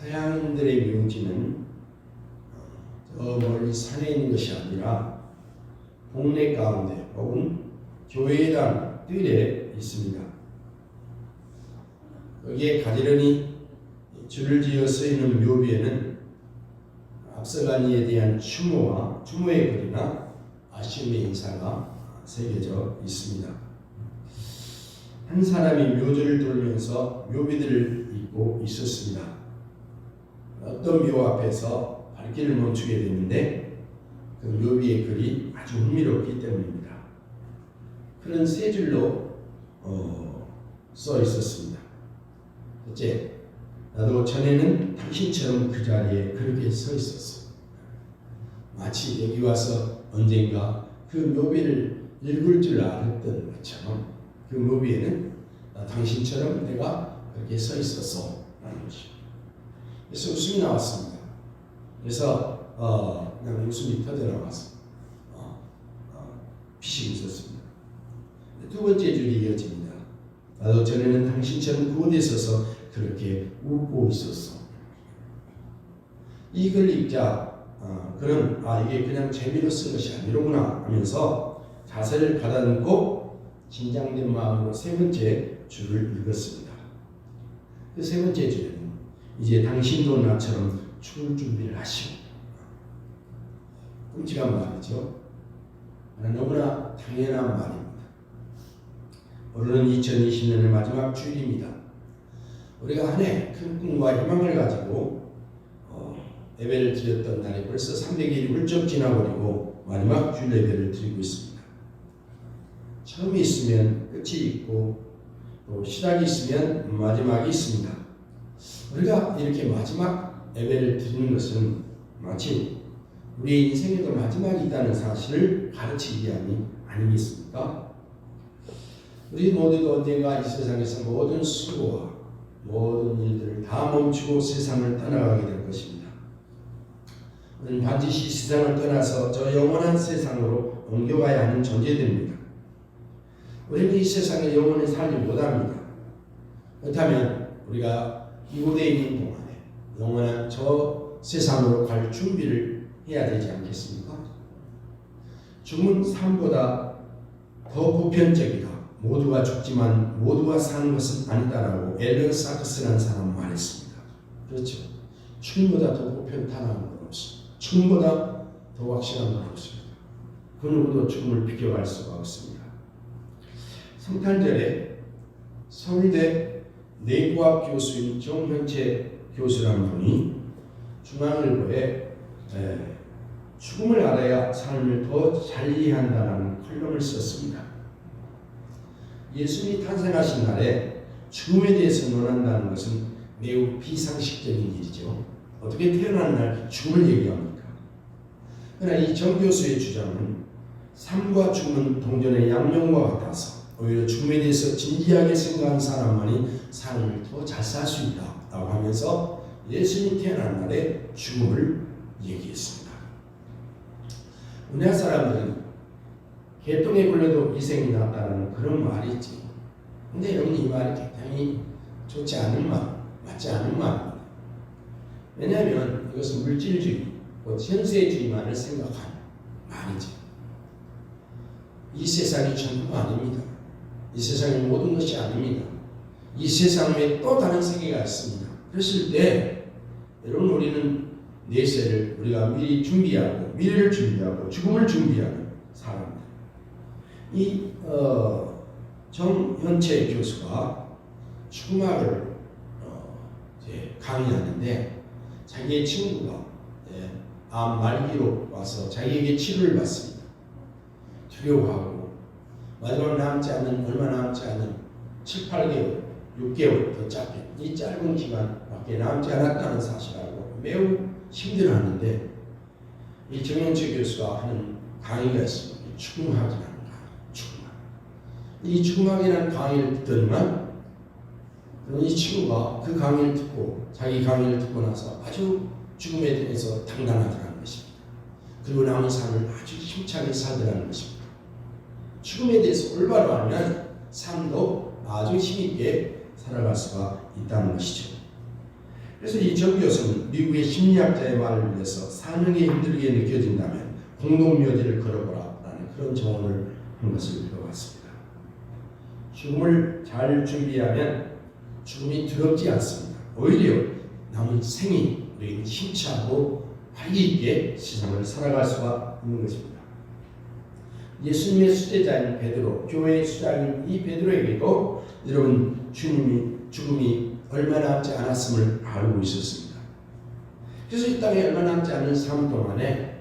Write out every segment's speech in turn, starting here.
서양인들의 묘지는 저 멀리 산에 있는 것이 아니라 동네 가운데 혹은 교회당 뜰에 있습니다. 여기에 가지런히 줄을 지어 쓰이는 묘비에는 앞서간 이에 대한 추모와 추모의 글이나 아쉬움의 인사가 새겨져 있습니다. 한 사람이 묘지를 돌면서 묘비들을 잇고 있었습니다. 어떤 묘 앞에서 발길을 멈추게 되는데 그 묘비의 글이 아주 흥미롭기 때문입니다. 그런 세 줄로 써 있었습니다. 첫째, 나도 전에는 당신처럼 그 자리에 그렇게 서 있었어. 마치 여기 와서 언젠가 그 묘비를 읽을 줄 알았던 것처럼 그 묘비에는 당신처럼 내가 그렇게 서 있었어 라는 것입니다. 그래서 웃음이 나왔습니다. 그래서 그냥 웃음이 터져나와서 피식 웃었습니다. 두 번째 줄이 이어집니다. 나도 전에는 당신처럼 그곳에 서서 그렇게 웃고 있었어. 이 글 읽자 그는 이게 그냥 재미로 쓴 것이 아니로구나 하면서 자세를 가다듬고 긴장된 마음으로 세 번째 줄을 읽었습니다. 그 세 번째 줄에는 이제 당신도 나처럼 죽을 준비를 하시오. 끔찍한 말이죠. 너무나 당연한 말입니다. 오늘은 2020년의 마지막 주일입니다. 우리가 한 해 큰 꿈과 희망을 가지고 예배를 드렸던 날이 벌써 300일이 훌쩍 지나버리고 마지막 주일 예배를 드리고 있습니다. 처음이 있으면 끝이 있고 또 시작이 있으면 마지막이 있습니다. 우리가 이렇게 마지막 예배를 드리는 것은 마치 우리의 인생에도 마지막이 있다는 사실을 가르치기 위함이 아니겠습니까? 우리 모두도 언젠가 이 세상에서 모든 수고와 모든 일들을 다 멈추고 세상을 떠나가게 될 것입니다. 우리는 반드시 세상을 떠나서 저 영원한 세상으로 옮겨가야 하는 존재들입니다. 우리는 이 세상에 영원히 살지 못합니다. 그렇다면 우리가 이곳에 있는 동안에 영원한 저 세상으로 갈 준비를 해야 되지 않겠습니까? 죽음은 삶보다 더 보편적이다. 모두가 죽지만 모두가 사는 것은 아니다라고 앨런 사크스라는 사람은 말했습니다. 그렇죠. 죽음보다 더 보편탄한 건 없습니다. 죽음보다 더 확실한 건 없습니다. 그 누구도 죽음을 비교할 수가 없습니다. 성탄절에 서울대 내과학 교수인 정현채 교수라는 분이 중앙일보에 죽음을 알아야 삶을 더 잘 이해한다는 컬럼을 썼습니다. 예수님이 탄생하신 날에 죽음에 대해서 논한다는 것은 매우 비상식적인 일이죠. 어떻게 태어난 날 죽음을 얘기합니까? 그러나 이 정 교수의 주장은 삶과 죽음은 동전의 양면과 같아서 오히려 죽음에 대해서 진지하게 생각하는 사람만이 삶을 더 잘 살 수 있다고 하면서 예수님이 태어난 날에 죽음을 얘기했습니다. 우리나라 사람들은 개똥에 굴려도 이생이 낫다는 그런 말이 있지. 근데 여러분 이 말이 굉장히 좋지 않은 말, 맞지 않은 말입니다. 왜냐하면 이것은 물질주의, 현세주의만을 생각하는 말이지. 이 세상이 전부가 아닙니다. 이 세상의 모든 것이 아닙니다. 이 세상 외에 또 다른 세계가 있습니다. 그랬을 때 여러분 우리는 내세를 우리가 미리 준비하고 미래를 준비하고 죽음을 준비하는 사람입니다. 이 정현채 교수가 축구학을 강의하는데 자기의 친구가 암 말기로 와서 자기에게 치료를 받습니다. 두려워하고 마지막 얼마 남지 않은 7, 8개월, 6개월 더 짧게 이 짧은 기간밖에 남지 않았다는 사실을 알고 매우 힘들어하는데 이 정현채 교수가 하는 강의가 있습니다. 축구학이라는 강의. 이 축구학이라는 강의를 듣더니만 이 친구가 그 강의를 듣고 자기 강의를 듣고 나서 아주 죽음에 대해서 당당하더라는 것입니다. 그리고 남은 삶을 아주 힘차게 살더라는 것입니다. 죽음에 대해서 올바로 알면 삶도 아주 힘있게 살아갈 수가 있다는 것이죠. 그래서 이 정 교수는 미국의 심리학자의 말을 빌려서 사는 게 힘들게 느껴진다면 공동묘지를 걸어보라라는 그런 조언을 한 것을 배워봤습니다. 죽음을 잘 준비하면 죽음이 두렵지 않습니다. 오히려 남은 생이 우리에게 힘차고 활기 있게 세상을 살아갈 수가 있는 것입니다. 예수님의 수제자인 베드로, 교회의 수장인 이 베드로에게도 여러분 죽음이 얼마 남지 않았음을 알고 있었습니다. 그래서 이 땅에 얼마 남지 않은 삶 동안에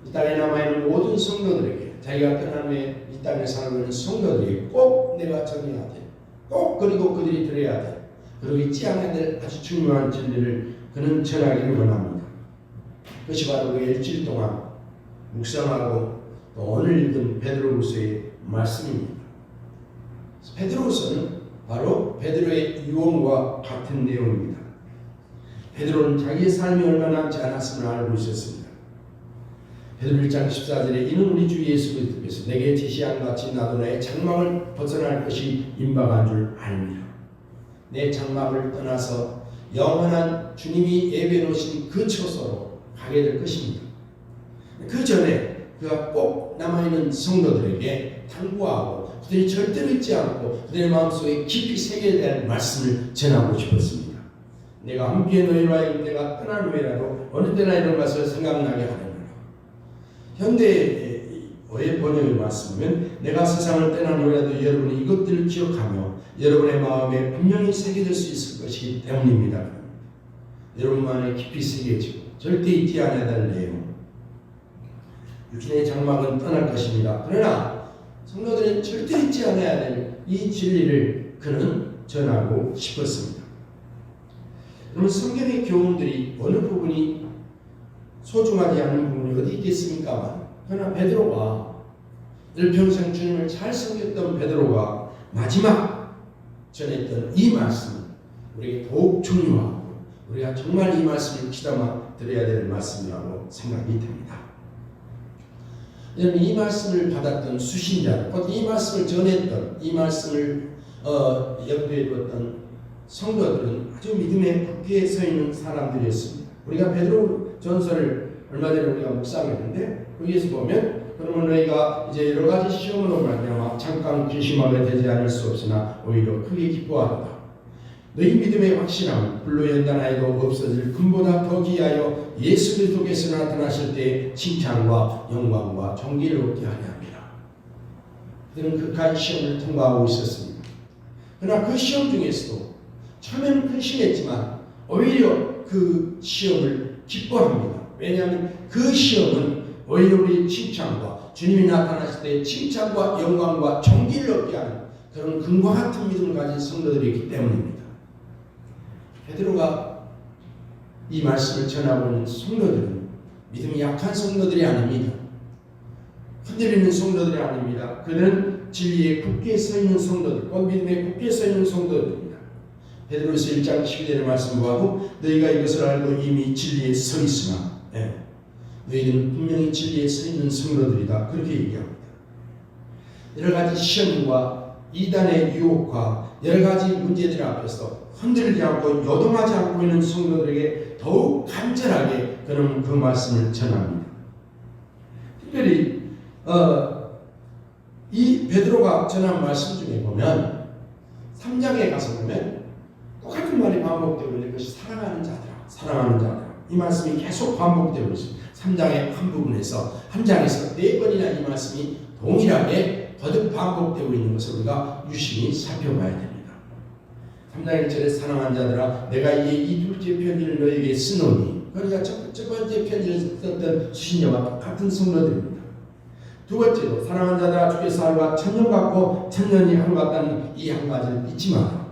이 땅에 남아있는 모든 성도들에게 자기가 떠난 후에 이 땅에 살고 있는 성도들에게 꼭 내가 전해야 돼. 꼭 그리고 그들이 들어야 돼. 그리고 잊지 않아야 될 아주 중요한 진리를 그는 전하기를 원합니다. 그것이 바로 그 일주일 동안 묵상하고 또 오늘 읽은 베드로후서의 말씀입니다. 베드로후서는 바로 베드로의 유언과 같은 내용입니다. 베드로는 자기의 삶이 얼마 남지 않았음을 알고 있었습니다. 베드로 1장 14절에 이는 우리 주 예수 그리스도께서 내게 지시한 같이 나도 나의 장막을 벗어날 것이 임박한 줄 알미라. 내 장막을 떠나서 영원한 주님이 예비해 놓으신 그 처소로 가게 될 것입니다. 그 전에 그가 꼭 남아있는 성도들에게 당부하고 그들이 절대로 잊지 않고 그들의 마음속에 깊이 새겨야 될 말씀을 전하고 싶었습니다. 내가 함께 너희와 내가 떠난 후에라도 어느 때나 이런 것을 생각나게 하느니라. 현대의 번역의 말씀은 내가 세상을 떠난 후에라도 여러분이 이것들을 기억하며 여러분의 마음에 분명히 새겨질 수 있을 것이기 때문입니다. 여러분만에 깊이 새겨지고 절대 잊지 않아야 될 내용. 육신의 장막은 떠날 것입니다. 그러나 성도들은 절대 잊지 않아야 될 이 진리를 그는 전하고 싶었습니다. 여러분 성경의 교훈들이 어느 부분이 소중하지 않은 부분이 어디 있겠습니까? 그러나 베드로가 일평생 주님을 잘 섬겼던 베드로가 마지막 전했던 이 말씀은 우리에게 더욱 중요하고 우리가 정말 이 말씀을 귀담아 들어야 될 말씀이라고 생각이 됩니다. 이 말씀을 받았던 수신자, 이 말씀을 전했던, 이 말씀을 염두에 두었던 성도들은 아주 믿음에 굳게 서 있는 사람들이었습니다. 우리가 베드로 전서를 얼마 전에 우리가 묵상했는데 거기에서 보면 그러면 너희가 이제 여러 가지 시험으로 말미암아 잠깐 근심하게 되지 않을 수 없으나 오히려 크게 기뻐하도다. 너희 믿음의 확신함 불로 연단하여도 없어질 금보다 더 귀하여 예수 그리스도께서 나타나실 때 칭찬과 영광과 존귀를 얻게 하려 합니다. 그들은 극한 시험을 통과하고 있었습니다. 그러나 그 시험 중에서도 처음에는 근심했지만 오히려 그 시험을 기뻐합니다. 왜냐하면 그 시험은 오히려 우리 칭찬과 주님이 나타나실 때 칭찬과 영광과 존귀를 얻게 하는 그런 금과 같은 믿음을 가진 성도들이기 때문입니다. 베드로가 이 말씀을 전하고 있는 성도들은 믿음이 약한 성도들이 아닙니다. 흔들리는 성도들이 아닙니다. 그는 진리에 굳게 서 있는 성도들, 믿음에 굳게 서 있는 성도들입니다. 베드로서 1장 12절의 말씀 보아도 너희가 이것을 알고 이미 진리에 서 있으나 너희들은 분명히 진리에 서 있는 성도들이다. 그렇게 얘기합니다. 여러 가지 시험과 이단의 유혹과 여러 가지 문제들 앞에서 흔들리지 않고 요동하지 않고 있는 성도들에게 더욱 간절하게 그는 그 말씀을 전합니다. 특별히 이 베드로가 전한 말씀 중에 보면 3장에 가서 보면 똑같은 말이 반복되고 있는 것이 사랑하는 자들아, 사랑하는 자들아. 이 말씀이 계속 반복되고 있습니다. 3장의 한 부분에서 한 장에서 4번이나 이 말씀이 동일하게 거듭 반복되고 있는 것을 우리가 유심히 살펴봐야 됩니다. 3장 1절에 사랑하는 자들아 내가 이 둘째 편지를 너에게 쓰노니 그러니까 첫 번째 편지를 썼던 수신자와 같은 성도들입니다. 두 번째로 사랑하는 자들아 주께서 하루가 천년 같고 천년이 하루 같다는 이 한 가지를 잊지 마라.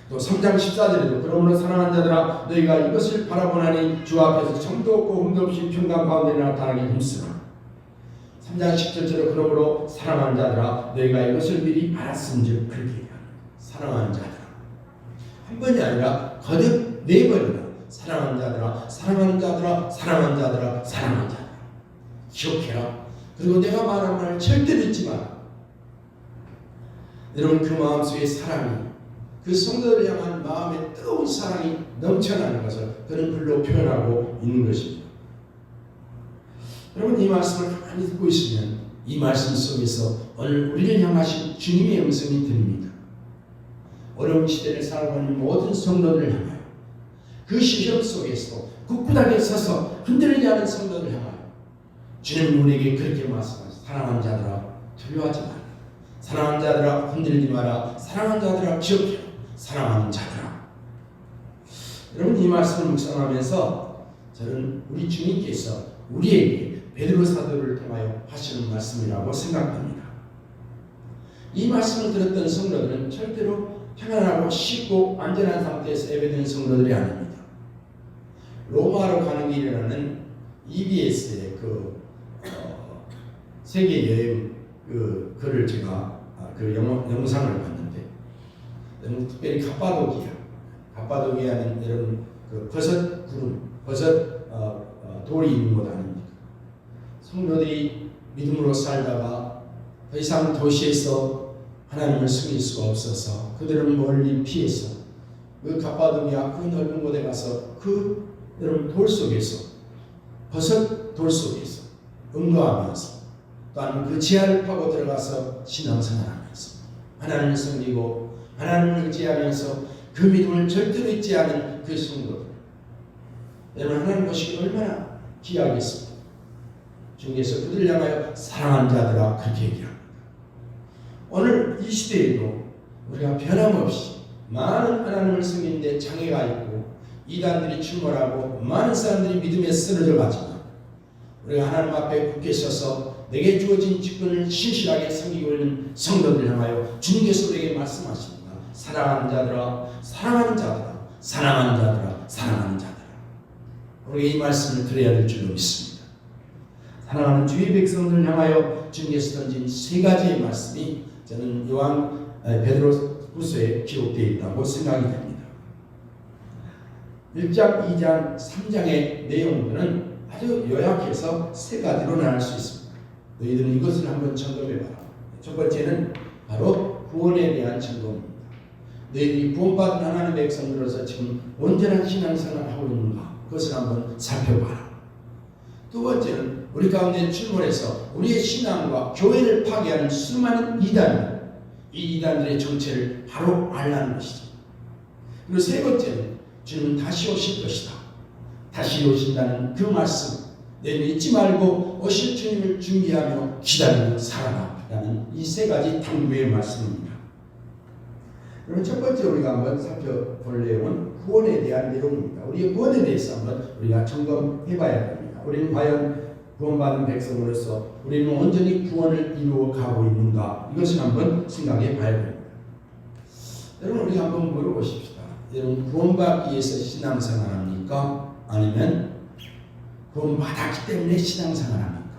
또 3장 14절에도 그러므로 사랑하는 자들아 너희가 이것을 바라보나니 주 앞에서 정도 없고 흠도 없이 평강 가운데 나타나기 힘쓰라. 3장 10절처럼 그러므로 사랑하는 자들아 너희가 이것을 미리 알았은즉 그렇게 얘기합니다. 사랑하는 자들아 한 번이 아니라 거듭 4번이나 사랑하는 자들아 사랑하는 자들아 사랑하는 자들아 사랑하는 자들아 기억해라. 그리고 내가 말한 말을 절대 잊지 마라. 여러분 그 마음속에 사랑이 그 성도를 향한 마음의 뜨거운 사랑이 넘쳐나는 것을 그는 글로 표현하고 있는 것입니다. 여러분, 이 말씀을 가만히 듣고 있으면 이 말씀 속에서 오늘 우리를 향하신 주님의 음성이 들립니다. 어려운 시대를 살아가고 있는 모든 성도들을 향하여, 그 시험 속에서도 굳굳하게 서서 흔들리지 않은 성도들을 향하여 주님은 우리에게 그렇게 말씀하십니다. 사랑하는 자들아, 두려워하지 마라. 사랑하는 자들아, 흔들리지 마라. 사랑하는 자들아, 기억해라. 사랑하는 자들아. 여러분, 이 말씀을 묵상하면서 저는 우리 주님께서 우리에게 베드로 사도를 통하여 하시는 말씀이라고 생각합니다. 이 말씀을 들었던 성도들은 절대로 편안하고 쉽고 안전한 상태에서 예배드리는 성도들이 아닙니다. 로마로 가는 길이라는 EBS의 세계 여행 글을 제가 영상을 봤는데, 특별히 갑바도기아는 여러분 버섯 돌이 있는 곳 아닙니까? 성도들이 믿음으로 살다가 더 이상 도시에서 하나님을 숨길 수가 없어서 그들은 멀리 피해서 그 갑바도기아 그 넓은 곳에 가서 여러분 돌 속에서, 버섯 돌 속에서 응거하면서, 또한 그 지하를 파고 들어가서 신앙생활하면서 하나님을 섬기고 하나님을 의지하면서 그 믿음을 절대로 잊지 않은 그 성도들, 여러분, 하나님 보시기 얼마나 귀하겠습니까? 주님께서 그들을 향하여 사랑하는 자들아 그렇게 얘기합니다. 오늘 이 시대에도 우리가 변함없이 많은 하나님을 섬기는데 장애가 있고 이단들이 출몰하고 많은 사람들이 믿음에 쓰러져 가지만, 우리가 하나님 앞에 굳게 서서 내게 주어진 직분을 신실하게 섬기고 있는 성도들을 향하여 주님께서 우리에게 말씀하십니다. 사랑하는 자들아, 사랑하는 자들아, 사랑하는 자들아, 사랑하는 자들아. 우리가 이 말씀을 드려야 될 줄로 믿습니다. 사랑하는 주의 백성들을 향하여 주님께서 던진 세 가지의 말씀이 저는 베드로후서에 기록되어 있다고 생각이 됩니다. 1장, 2장, 3장의 내용들은 아주 요약해서 세 가지로 나눌 수 있습니다. 너희들은 이것을 한번 점검해봐라. 첫 번째는 바로 구원에 대한 점검입니다. 너희들이 구원받은 하나님의 백성으로서 지금 온전한 신앙생활을 하고 있는가, 그것을 한번 살펴봐라. 두 번째는 우리 가운데 출몰해서 우리의 신앙과 교회를 파괴하는 수많은 이단들, 이 이단들의 정체를 바로 알라는 것이죠. 그리고 세 번째는 주님은 다시 오실 것이다. 다시 오신다는 그 말씀, 너희는 잊지 말고 오실 주님을 준비하며 기다리며 살아라라는 이 세 가지 당부의 말씀입니다. 그럼 첫 번째 우리가 한번 살펴볼 내용은 구원에 대한 내용입니다. 우리의 구원에 대해서 한번 우리가 점검해 봐야 됩니다. 우리는 과연 구원받은 백성으로서 우리는 온전히 구원을 이루어 가고 있는가, 이것을 한번 생각해 봐야 됩니다. 여러분, 우리가 한번 물어보십시다. 여러분, 구원받기 위해서 신앙생활합니까? 아니면 구원받았기 때문에 신앙생활합니까?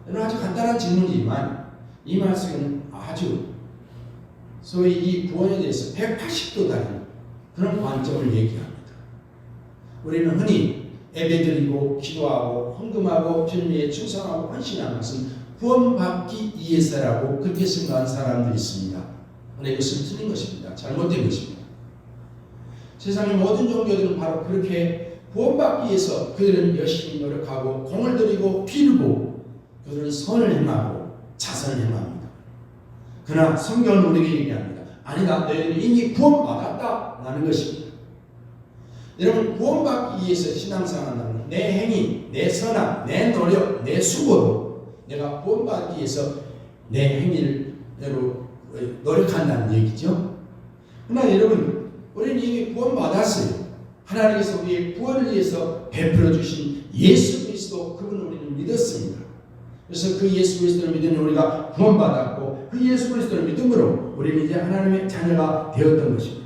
여러분, 아주 간단한 질문이지만 이 말씀은 아주 소위 이 구원에 대해서 180도 다른 그런 관점을 얘기합니다. 우리는 흔히 예배드리고 기도하고 헌금하고 주님에 충성하고 헌신하는 것은 구원받기 위해서라고 그렇게 생각하는 사람들이 있습니다. 그런데 이것은 틀린 것입니다. 잘못된 것입니다. 세상의 모든 종교들은 바로 그렇게 구원받기 위해서 그들은 열심히 노력하고 공을 들이고 빌고 그들은 선을 행하고 자선을 행합니다. 그러나 성경은 우리에게 얘기합니다. 아니다, 너희들은 이미 구원받았다 라는 것입니다. 여러분, 구원받기 위해서 신앙생활하는 내 행위, 내 선악, 내 노력, 내 수고로 내가 구원받기 위해서 내 행위를 노력한다는 얘기죠. 그러나 여러분, 우리는 이미 구원받았어요. 하나님께서 우리의 구원을 위해서 베풀어 주신 예수 그리스도, 그분을 우리는 믿었습니다. 그래서 그 예수 그리스도를 믿는 우리가 구원받았고, 그 예수 그리스도를 믿음으로 우리는 이제 하나님의 자녀가 되었던 것입니다.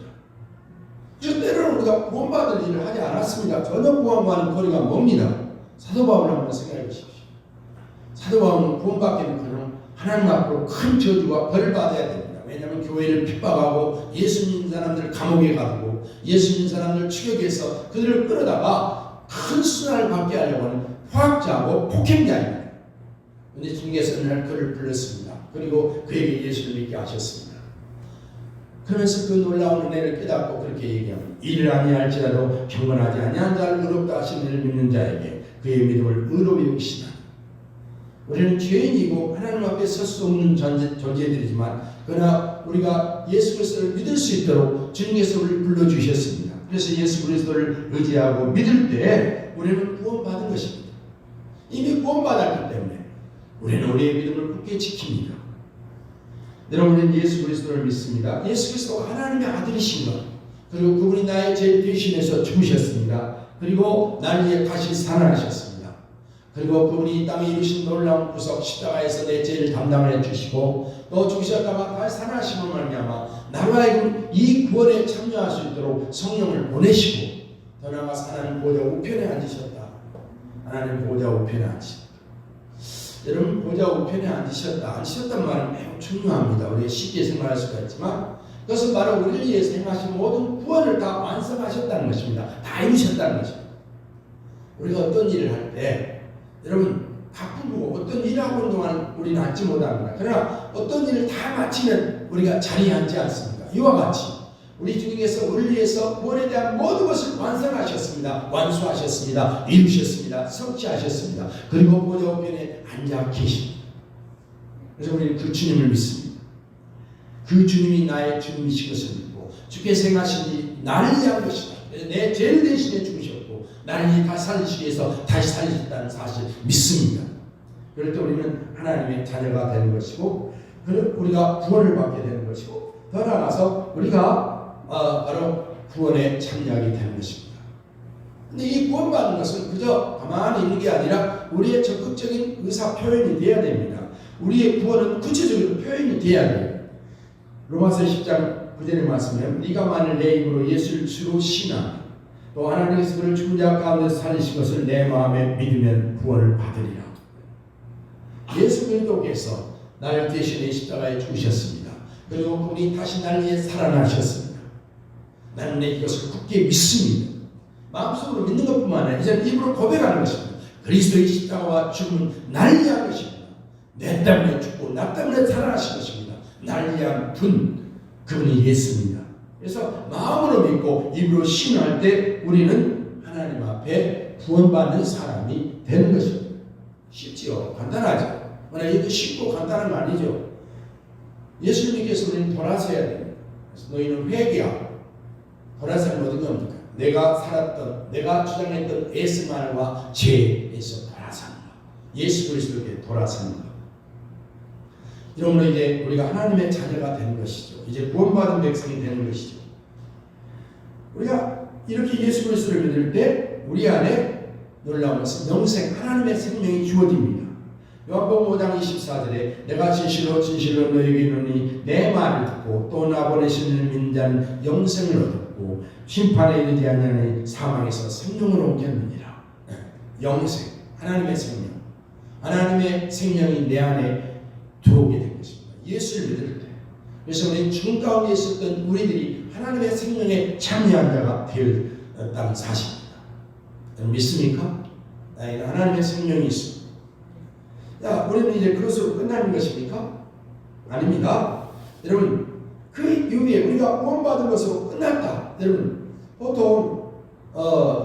때로는 우리가 구원받을 일을 하지 않았습니다. 전혀 구원과는 거리가 멉니다. 사도 바울을 한번 생각해 보십시오. 사도 바울은 구원받기는 하나님 앞으로 큰 저주와 벌을 받아야 됩니다. 왜냐하면 교회를 핍박하고 예수 믿는 사람들을 감옥에 가두고 예수 믿는 사람들을 추격해서 그들을 끌어다가 큰 수난을 받게 하려고 하는 화학자하고 폭행자입니다. 그런데 주님께서 어느 날 그를 불렀습니다. 그리고 그에게 예수를 믿게 하셨습니다. 그러면서 그 놀라운 은혜를 깨닫고 그렇게 얘기합니다. 이를 아니할지라도 경건하지 아니한 자를 의롭다 하신 이를 믿는 자에게 그의 믿음을 의롭게 여기시나니. 우리는 죄인이고 하나님 앞에 설 수 없는 존재들이지만 그러나 우리가 예수 그리스도를 믿을 수 있도록 주님께서 우리를 불러주셨습니다. 그래서 예수 그리스도를 의지하고 믿을 때 우리는 구원받은 것입니다. 이미 구원받았기 때문에 우리는 우리의 믿음을 굳게 지킵니다. 여러분은 예수 그리스도를 믿습니다. 예수 그리스도가 하나님의 아들이신 것, 그리고 그분이 나의 죄를 대신해서 죽으셨습니다. 그리고 나를 위해 다시 살아나셨습니다. 그리고 그분이 이 땅에 이루신 놀라운 구속, 십자가에서 내 죄를 담당해 주시고 또 죽으셨다가 다시 살아나심을 말미암아 나로 하여금 이 구원에 참여할 수 있도록 성령을 보내시고 더 나아가서 하나님 보좌 우편에 앉으셨다. 하나님 보좌 우편에 앉으셨다. 여러분, 보좌 우편에 앉으셨단 말은 매우 중요합니다. 우리가 쉽게 생각할 수가 있지만 그것은 바로 우리를 위해서 행하신 모든 구원을 다 완성하셨다는 것입니다. 다 이루셨다는 것입니다. 우리가 어떤 일을 할 때 여러분, 바쁘고 어떤 일을 하고 있는 동안 우리는 앉지 못합니다. 그러나 어떤 일을 다 마치면 우리가 자리에 앉지 않습니다. 이와 같이 우리 주님께서 우리를 위해서 구원에 대한 모든 것을 완성하셨습니다. 완수하셨습니다. 이루셨습니다. 성취하셨습니다. 그리고 보좌 우편에 앉아 계십니다. 그래서 우리는 그 주님을 믿습니다. 그 주님이 나의 주님이신 것을 믿고 주께서 행하신 일이 나를 위한 것이다. 내 죄를 대신해 죽으셨고 나를 다시 살리시기 위해서 다시 살리셨다는 사실을 믿습니다. 그럴 때 우리는 하나님의 자녀가 되는 것이고 우리가 구원을 받게 되는 것이고 더 나아가서 우리가 바로 구원에 참여하게 되는 것입니다. 근데 이 구원받는 것은 그저 가만히 있는 게 아니라 우리의 적극적인 의사 표현이 되어야 됩니다. 우리의 구원은 구체적으로 표현이 되어야 돼요. 로마서 10장 9절의 말씀에 네가 만일 내 입으로 예수를 주로 신하며 또 하나님께서 그를 죽은 자 가운데서 살리신 것을 내 마음에 믿으면 구원을 받으리라. 예수 그리스도께서 나를 대신해 십자가에 죽으셨습니다. 그리고 그분이 다시 나를 위해 살아나셨습니다. 나는 이것을 굳게 믿습니다. 마음속으로 믿는 것뿐만 아니라 이제 입으로 고백하는 것입니다. 그리스도의 십자가와 죽음은 나를 위한 것입니다. 내 때문에 죽고 나 때문에 살아나신 것입니다. 나를 위한 분, 그분이 예수입니다. 그래서 마음으로 믿고 입으로 신뢰할 때 우리는 하나님 앞에 구원받는 사람이 되는 것입니다. 쉽지요? 간단하죠? 그러나 이거 쉽고 간단한 거 아니죠? 예수님께서 우리는 돌아서야 됩니다. 그래서 너희는 회개하고 돌아서는 어떤 겁니까? 내가 살았던, 내가 주장했던 에스만과 죄에서 돌아서는 것. 예수 그리스도께 돌아서는 것. 이러므로 이제 우리가 하나님의 자녀가 되는 것이죠. 이제 구원받은 백성이 되는 것이죠. 우리가 이렇게 예수 그리스도를 믿을 때 우리 안에 놀라운 것은 영생, 하나님의 생명이 주어집니다. 요한복음 5장 24절에 내가 진실로 진실로 너희에게 이르노니 내 말을 듣고 또 나 보내시는 믿는 자는 영생을 얻었고 심판에 이르지 아니하니 사망에서 생명으로 옮겼느니라. 영생, 하나님의 생명, 하나님의 생명이 내 안에 들어오게 된 것입니다. 예수를 믿을 때. 그래서 우리 죽음 가운데 있었던 우리들이 하나님의 생명에 참여한 자가 되었다는 사실입니다. 믿습니까? 나에게 하나님의 생명이 있습니다. 야, 우리는 이제 그것으로 끝나는 것입니까? 아닙니다. 여러분, 그 이후에 우리가 구원받은 것으로 끝났다. 여러분, 보통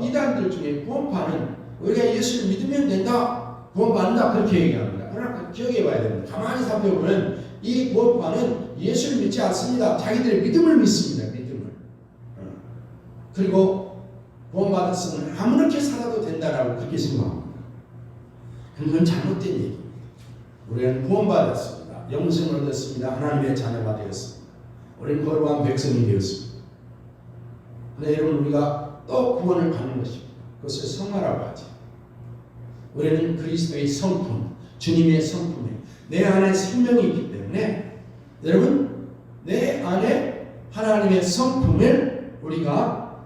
이단들 중에 구원파는 우리가 예수를 믿으면 된다, 구원받는다 그렇게 얘기합니다. 그러나 기억해 봐야 됩니다. 가만히 살펴보면 이 구원파는 예수를 믿지 않습니다. 자기들의 믿음을 믿습니다. 믿음을. 그리고 구원받았으면 아무렇게 살아도 된다라고 그렇게 생각합니다. 그건 잘못된 얘기입니다. 우리는 구원받았습니다. 영생을 얻었습니다. 하나님의 자녀가 되었습니다. 우리는 거룩한 백성이 되었습니다. 그런데 여러분, 우리가 또 구원을 받는 것입니다. 그것을 성화라고 하죠. 우리는 그리스도의 성품, 주님의 성품에 내 안에 생명이 있기 때문에 여러분, 내 안에 하나님의 성품을 우리가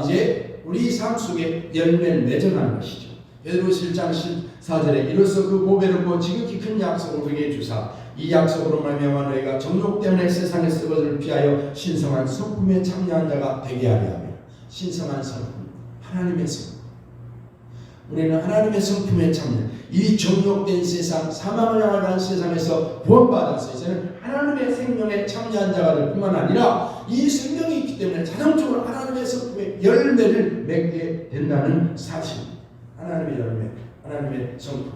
이제 우리 삶 속에 열매를 맺어가는 것이죠. 베드로서 1장 14절에 이로써 그 보배롭고 지극히 큰 약속을 우리에게 주사 이 약속으로 말미암아 너희가 정욕 때문에 세상의 썩어짐을 피하여 신성한 성품에 참여한 자가 되게 하려 하며. 신성한 성품, 하나님의 성품. 우리는 하나님의 성품에 참는 이 정욕된 세상, 사망을 향한 세상에서 구원받아서 이제는 하나님의 생명에 참여한 자가 될 뿐만 아니라 이 생명이 있기 때문에 자동적으로 하나님의 성품의 열매를 맺게 된다는 사실입니다. 하나님의 열매, 하나님의 성품.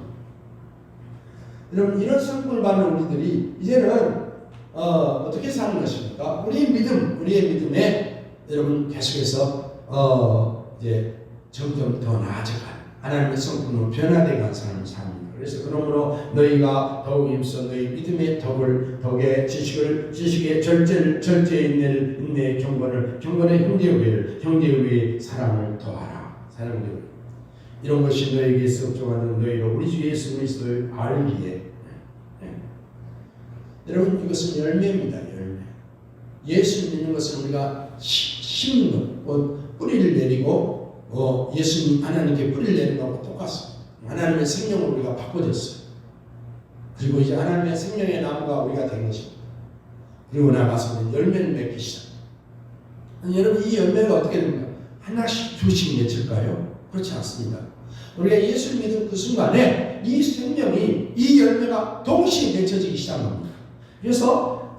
여러분, 이런 성품을 받는 우리들이 이제는 어떻게 사는 것입니까? 우리의 믿음에 여러분 계속해서 이제 점점 더 나아져가는 하나님의 성품으로 변화되어가는 삶을 삽니다. 그래서 그러므로 너희가 더욱 힘써 너희 믿음의 덕에 지식의 절제의 인내의 경건의 형제의 사랑을 더하라. 사랑되고 이런 것이 너희에게 썩종하는 너희로 우리 주 예수 그리스도를 알기에 여러분, 이것은 열매입니다. 열매. 예수 믿는 것은 우리가 심는 것, 뿌리를 내리고 예수님 하나님께 뿌리를 내리는 것과 똑같습니다. 하나님의 생명을 우리가 바꿔줬어요. 그리고 이제 하나님의 생명의 나무가 우리가 된 것입니다. 그리고 나가서 열매를 맺기 시작합니다. 여러분, 이 열매가 어떻게 됩니까? 하나씩 두씩 맺을까요? 그렇지 않습니다. 우리가 예수를 믿은 그 순간에 이 생명이, 이 열매가 동시에 맺혀지기 시작합니다. 그래서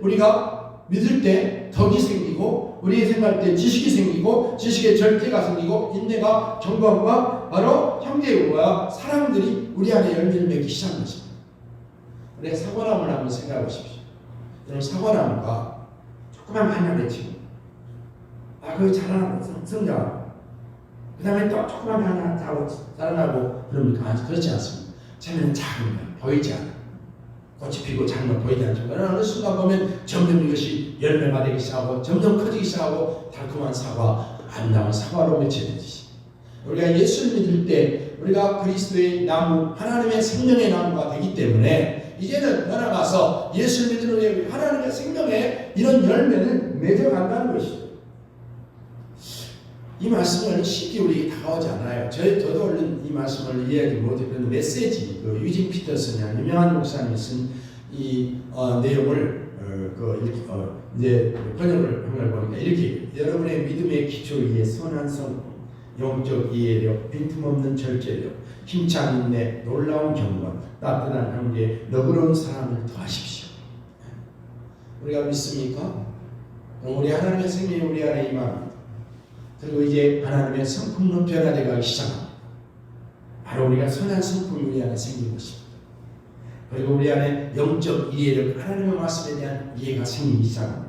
우리가 믿을 때 덕이 생기고, 우리의 생각할 때 지식이 생기고, 지식의 절제가 생기고, 인내가, 경건과 바로 형제와 사랑들이 우리 안에 열매를 맺기 시작한 것입니다. 우리가 사과나무를 한번 생각해 보십시오. 여러분, 사과나무가 조그만 하나 맺히고, 그거 자라나고 성장하고, 그 다음에 또 조그만 하나 자라나고 그럽니까? 그렇지 않습니다. 처음에는 작은 거예요. 보이지 않아요. 꽃이 피고 작은 건 보이지 않죠. 그러나 어느 순간 보면 점점 이것이 열매가 되기 시작하고 점점 커지기 시작하고 달콤한 사과, 아름다운 사과로 맺혀지듯이 우리가 예수를 믿을 때 우리가 그리스도의 나무, 하나님의 생명의 나무가 되기 때문에 이제는 나아가서 예수를 믿는 우리 하나님의 생명에 이런 열매를 맺어간다는 것이죠. 이 말씀은 쉽게 우리에게 다가오지 않아요. 저도 얼른 이 말씀을 이해하지 못했던 메시지, 유진 피터슨이라는 유명한 목사님이 쓴 이 내용을 이제 번역을 한 걸 보니까 이렇게 여러분의 믿음의 기초 위에 선한 성품, 영적 이해력, 빈틈없는 절제력, 힘찬 인내, 놀라운 경건, 따뜻한 형제, 너그러운 사랑을 더하십시오. 우리가 믿습니까? 우리 하나님의 생명이 우리 안에 임합니다. 그리고 이제 하나님의 성품으로 변화되어 가기 시작합니다. 바로 우리가 선한 성품이 우리 안에 생긴 것입니다. 그리고 우리 안에 영적 이해력, 하나님의 말씀에 대한 이해가 생기기 시작합니다.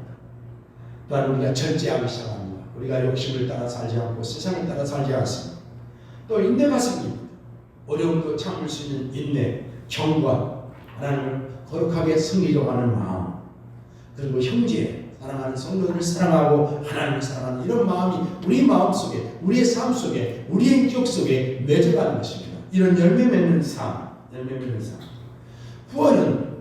또한 우리가 절제하기 시작합니다. 우리가 욕심을 따라 살지 않고 세상을 따라 살지 않습니다. 또 인내가 생깁니다. 어려움도 참을 수 있는 인내, 경과, 하나님을 거룩하게 섬기려고 하는 마음, 그리고 형제, 사랑하는 성도들을 사랑하고 하나님을 사랑하는 이런 마음이 우리 마음 속에, 우리의 삶 속에, 우리의 기억 속에 맺어가는 것입니다. 이런 열매 맺는 삶, 구원은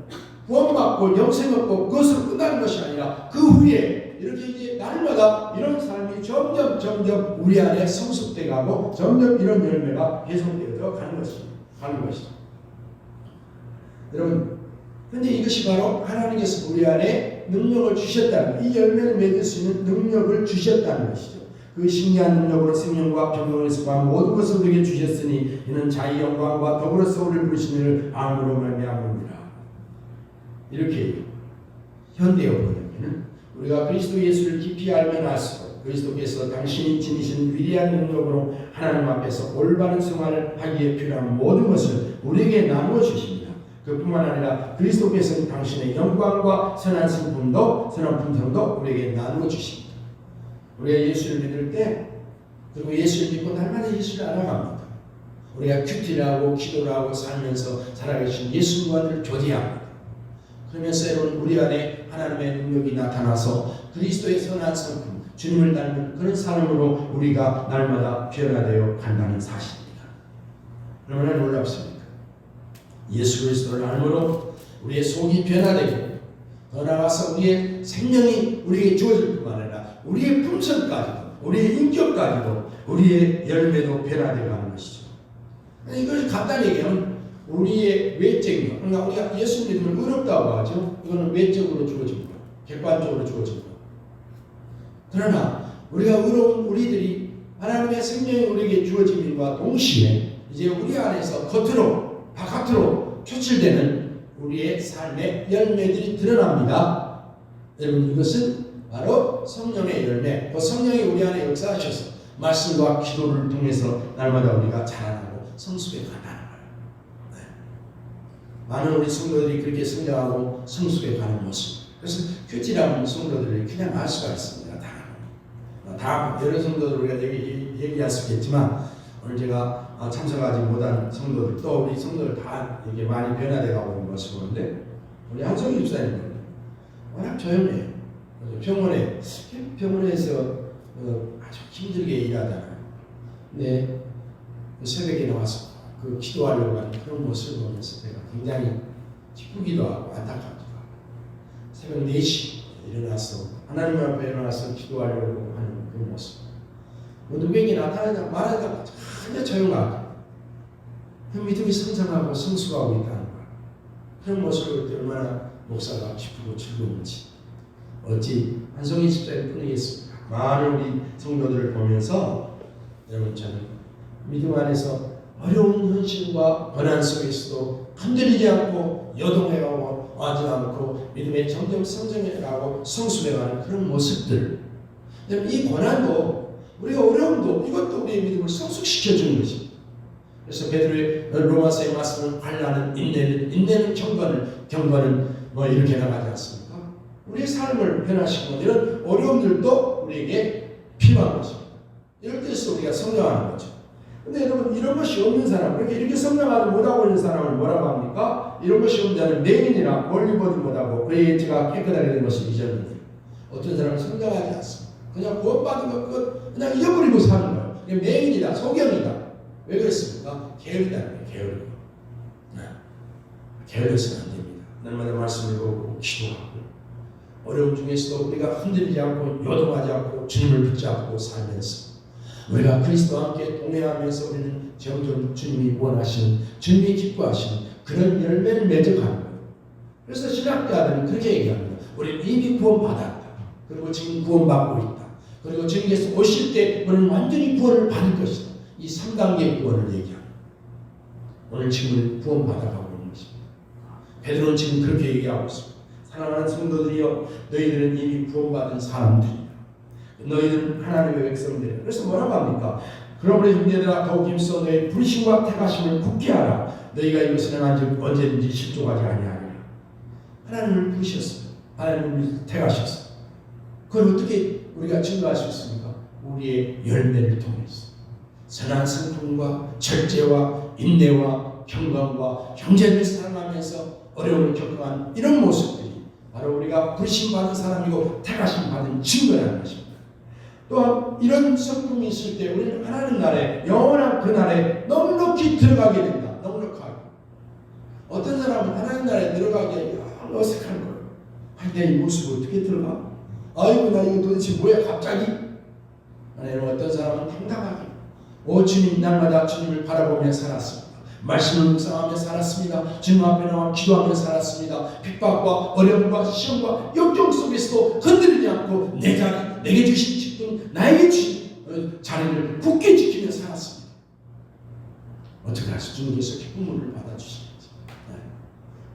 구원받고 영생 얻고 그것으로 끝나는 것이 아니라 그 후에 이렇게 이제 날마다 이런 삶이 점점 우리 안에 성숙돼 가고 점점 이런 열매가 계속되어져 가는 것입니다. 여러분, 근데 이것이 바로 하나님께서 우리 안에 능력을 주셨다는, 이 열매를 맺을 수 있는 능력을 주셨다는 것이죠. 그 신기한 능력으로 생명과 경건에서 모든 것을 우리에게 주셨으니 이는 자의 영광과 더불어서 우리를 부르신 이를 암으로 말미암음이라. 이렇게 현대어 번역에는 우리가 그리스도 예수를 깊이 알면 알수록 그리스도께서 당신이 지니신 위대한 능력으로 하나님 앞에서 올바른 생활을 하기에 필요한 모든 것을 우리에게 나누어 주십니다. 그뿐만 아니라 그리스도께서는 당신의 영광과 선한 품성도 우리에게 나누어 주십니다. 우리가 예수를 믿을 때, 그리고 예수를 믿고 날마다 예수를 알아갑니다. 우리가 큐티를 하고 기도를 하고 살면서 살아계신 예수님과를 교제합니다. 그러면서 여러분, 우리 안에 하나님의 능력이 나타나서 그리스도의 선한 성품, 주님을 닮은 그런 삶으로 우리가 날마다 변화되어 간다는 사실입니다. 얼마나 놀랍습니까? 예수 그리스도를 알므로 우리의 속이 변화되고 더 나아가서 우리의 생명이 우리에게 주어질 뿐만 아니라 우리의 품성까지도, 우리의 인격까지도, 우리의 열매도 변화되어 가는 것이죠. 이걸 간단히 얘기하면 우리의 외적인 것, 그러니까 우리가 예수 믿음을 의롭다고 하죠. 이거는 외적으로 주어진 것, 객관적으로 주어진 것. 그러나 우리가 의로운 우리들이 하나님의 생명이 우리에게 주어짐과 동시에 이제 우리 안에서 겉으로 바깥으로 표출되는 우리의 삶의 열매들이 드러납니다. 여러분 이것은 바로 성령의 열매, 그 성령이 우리 안에 역사하셔서 말씀과 기도를 통해서 날마다 우리가 자라나고 성숙해 가는 거예요. 네. 많은 우리 성도들이 그렇게 성장하고 성숙해 가는 모습. 그래서 교질한 성도들을 그냥 알 수가 있습니다. 다 여러 성도들 우리가 얘기할 수 있겠지만 오늘 제가 참석하지 못한 성도들 또 우리 성도들 다 이게 많이 변화되어 가고 있는 모습을 보는데 우리 한성희 집사님은 워낙 조용해요. 병원에서 아주 힘들게 일하잖아요. 근데 새벽에 나와서 그 기도하려고 하는 그런 모습을 보면서 제가 굉장히 기쁘기도 하고 안타깝기도 하고 새벽 4시 일어나서 하나님 앞에 일어나서 기도하려고 하는 그 모습. 누구에게 나타나자 말하자 전혀 조용하고 그 믿음이 성장하고 성숙하고 있다는 거야. 그런 모습을 볼 때 얼마나 목사가 기쁘고 즐거운지. 어찌 한성희 집사님 뿐이겠습니까? 많은 우리 성도들을 보면서 여러분 저는 믿음 안에서 어려운 현실과 고난 속에서도 흔들리지 않고 여동해가고 하지 않고 믿음에 점점 성장해가고 성숙해가는 그런 모습들. 이 고난도 우리가 어려움도 이것도 우리의 믿음을 성숙시켜주는 것입니다. 그래서 베드로의 로마서의 말씀은 관라는 인내는 경건은 뭐 이렇게 나가지 않습니까? 우리의 삶을 변화시키고 이런 어려움들도 우리에게 필요한 것입니다. 이럴 때서 우리가 성장하는 거죠. 근데 여러분 이런 것이 없는 사람, 그렇게 이렇게 성장하지 못하고 있는 사람을 뭐라고 합니까? 이런 것이 없는 자는 맹인이나 멀리 보지 못하고 그의 지가 깨끗하게 된 것을 잊었는데 어떤 사람은 성장하지 않습니다. 그냥 구원받은 것 끝 그냥 잊어버리고 사는 거예요. 맹인이다, 소경이다. 왜 그랬습니까? 게으르다는 거예요. 게으르고. 게을러서는 안 됩니다. 날마다 말씀을 보고 기도하고 어려움 중에서도 우리가 흔들리지 않고 요동하지 않고 주님을 붙잡고 살면서 우리가 그리스도와 함께 동행하면서 우리는 점점 주님이 원하시는 주님이 기뻐하시는 그런 열매를 맺어가는 거예요. 그래서 신학자들은 그렇게 얘기합니다. 우리는 이미 구원받았다. 그리고 지금 구원받고 있다. 그리고 주님께서 오실 때 우리는 완전히 구원을 받을 것이다. 이 3단계 구원을 얘기합니다. 오늘 지금 구원받아가고 있는 것입니다. 베드로는 지금 그렇게 얘기하고 있습니다. 사랑하는 성도들이여 너희들은 이미 구원받은 사람들이야. 너희는 하나님의 백성들이야. 그래서 뭐라고 합니까? 그러므로 형제들아 더욱 힘써 너희 부르심과 택하심을 굳게 하라. 너희가 이것을 행한즉 언제든지 실족하지 아니하리라. 하나님을 부르셨어요. 하나님을 택하셨어요. 그걸 어떻게 우리가 증거할 수 있습니까? 우리의 열매를 통해서 선한 성품과 절제와 인내와 경건과 형제를 사랑하면서 어려움을 겪어간 이런 모습들이 바로 우리가 부르심 받은 사람이고 택하심 받은 증거라는 것입니다. 또한 이런 성품이 있을 때 우리는 하나님 나라에 영원한 그 나라에 넉넉히 들어가게 된다. 넉넉하게. 어떤 사람은 하나님 나라에 들어가기에 영 어색한 거예요. 아니 내가 이 모습을 어떻게 들어가? 아이고 나 이거 도대체 뭐야 갑자기? 아니 어떤 사람은 당당하게 오 주님 날마다 주님을 바라보며 살았습니다. 말씀을 묵상하며 살았습니다. 주님 앞에 나와 기도하며 살았습니다. 핍박과 어려움과 시험과 역경 속에서도 흔들리지 않고 내 자리, 내게 주신 직분, 나에게 주신 자리를 굳게 지키며 살았습니다. 어떻게 할수 주님께서 기쁨을 받아주시는지. 네.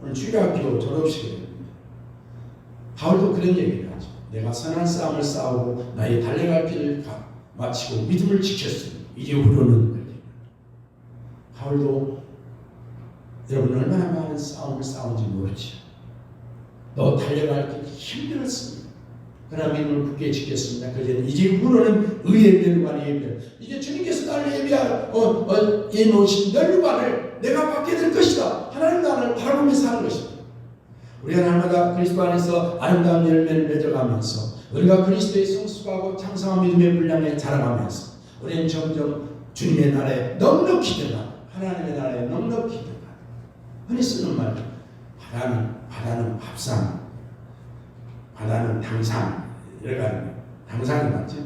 오늘 주일학교 졸업식입니다. 바울도 그런 얘기를 하죠. 내가 선한 싸움을 싸우고 나의 달려갈 길을 마치고 믿음을 지켰으니 이후로는 바울도 여러분 얼마나 많은 싸움을 싸운지 모르죠. 너 달려갈 때 힘들었습니다. 그러나 믿음을 굳게 지켰습니다. 그제는 이제후로는 의의 멸관의 예별. 이제 주님께서 나를 예놓으신 멸관을 내가 받게 될 것이다. 하나님 나라를 바라보며 사는 것입니다. 우리가 날마다 그리스도 안에서 아름다운 열매를 맺어가면서 우리가 그리스도의 성숙하고 창성한 믿음의 분량에 자라가면서 우리는 점점 주님의 나라에 넉넉히 들어가 하나님의 나라에 넉넉히 들어가. 흔히 쓰는 말 바다는 밥상, 바다는 당상 여러 가지 당상이 맞죠?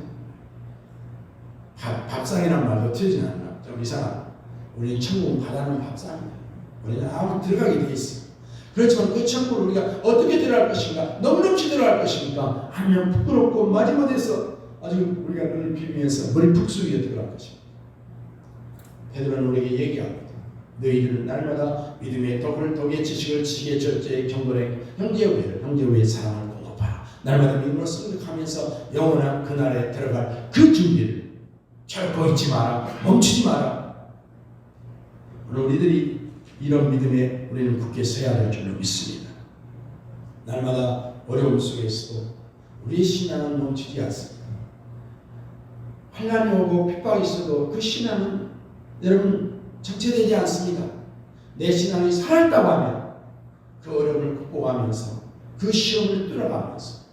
밥상이란 말도 틀리지 않나? 좀 이상하다. 우리는 천국 바다는 밥상이다. 우리는 아무 들어가게 돼 있어요. 그렇지만 그 천국을 우리가 어떻게 들어갈 것인가? 넉넉히 들어갈 것입니까? 아니면 부끄럽고 마지못해서 아주 우리가 눈을 비비면서 머리 푹 숙여 들어갈 것입니다. 베드로는 우리에게 얘기합니다. 너희들은 날마다 믿음의 독의 지식을 지식의 절제의 경건의 형제의 우애 사랑을 공급하라. 날마다 믿음으로 승득하면서 영원한 그날에 들어갈 그 준비를 결코 잊지 마라. 멈추지 마라. 오늘 우리들이 이런 믿음에 우리는 굳게 서야 할 줄로 믿습니다. 날마다 어려움 속에서도 우리의 신앙은 멈추지 않습니다. 환난이 오고 핍박이 있어도 그 신앙은 여러분 정체되지 않습니다. 내 신앙이 살았다고 하면 그 어려움을 극복하면서 그 시험을 뚫어가면서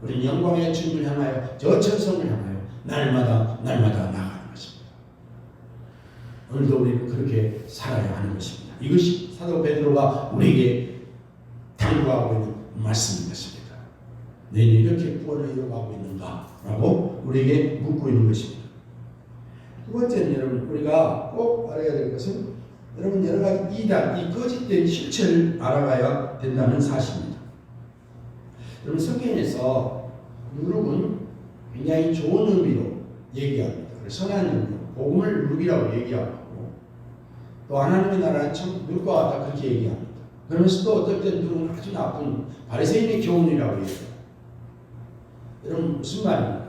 우리는 영광의 주님을 향하여 저 천성을 향하여 날마다 나아가는 것입니다. 오늘도 우리는 그렇게 살아야 하는 것입니다. 이것이 사도 베드로가 우리에게 당부하고 있는 말씀인 것입니다. 너희는 이렇게 구원을 이루어가고 있는가? 라고 우리에게 묻고 있는 것입니다. 두 번째는 여러분 우리가 꼭 알아야 될 것은 여러분 여러 가지 이단, 이 거짓된 실체를 알아가야 된다는 사실입니다. 여러분 성경에서 누룩은 굉장히 좋은 의미로 얘기합니다. 선한 의미로 복음을 누룩이라고 얘기하고 또 하나님의 나라는 참 누룩과 같다 그렇게 얘기합니다. 그러면서 또 어떨 때는 누룩은 아주 나쁜 바리새인의 교훈이라고 얘기합니다. 여러분 무슨 말입니까?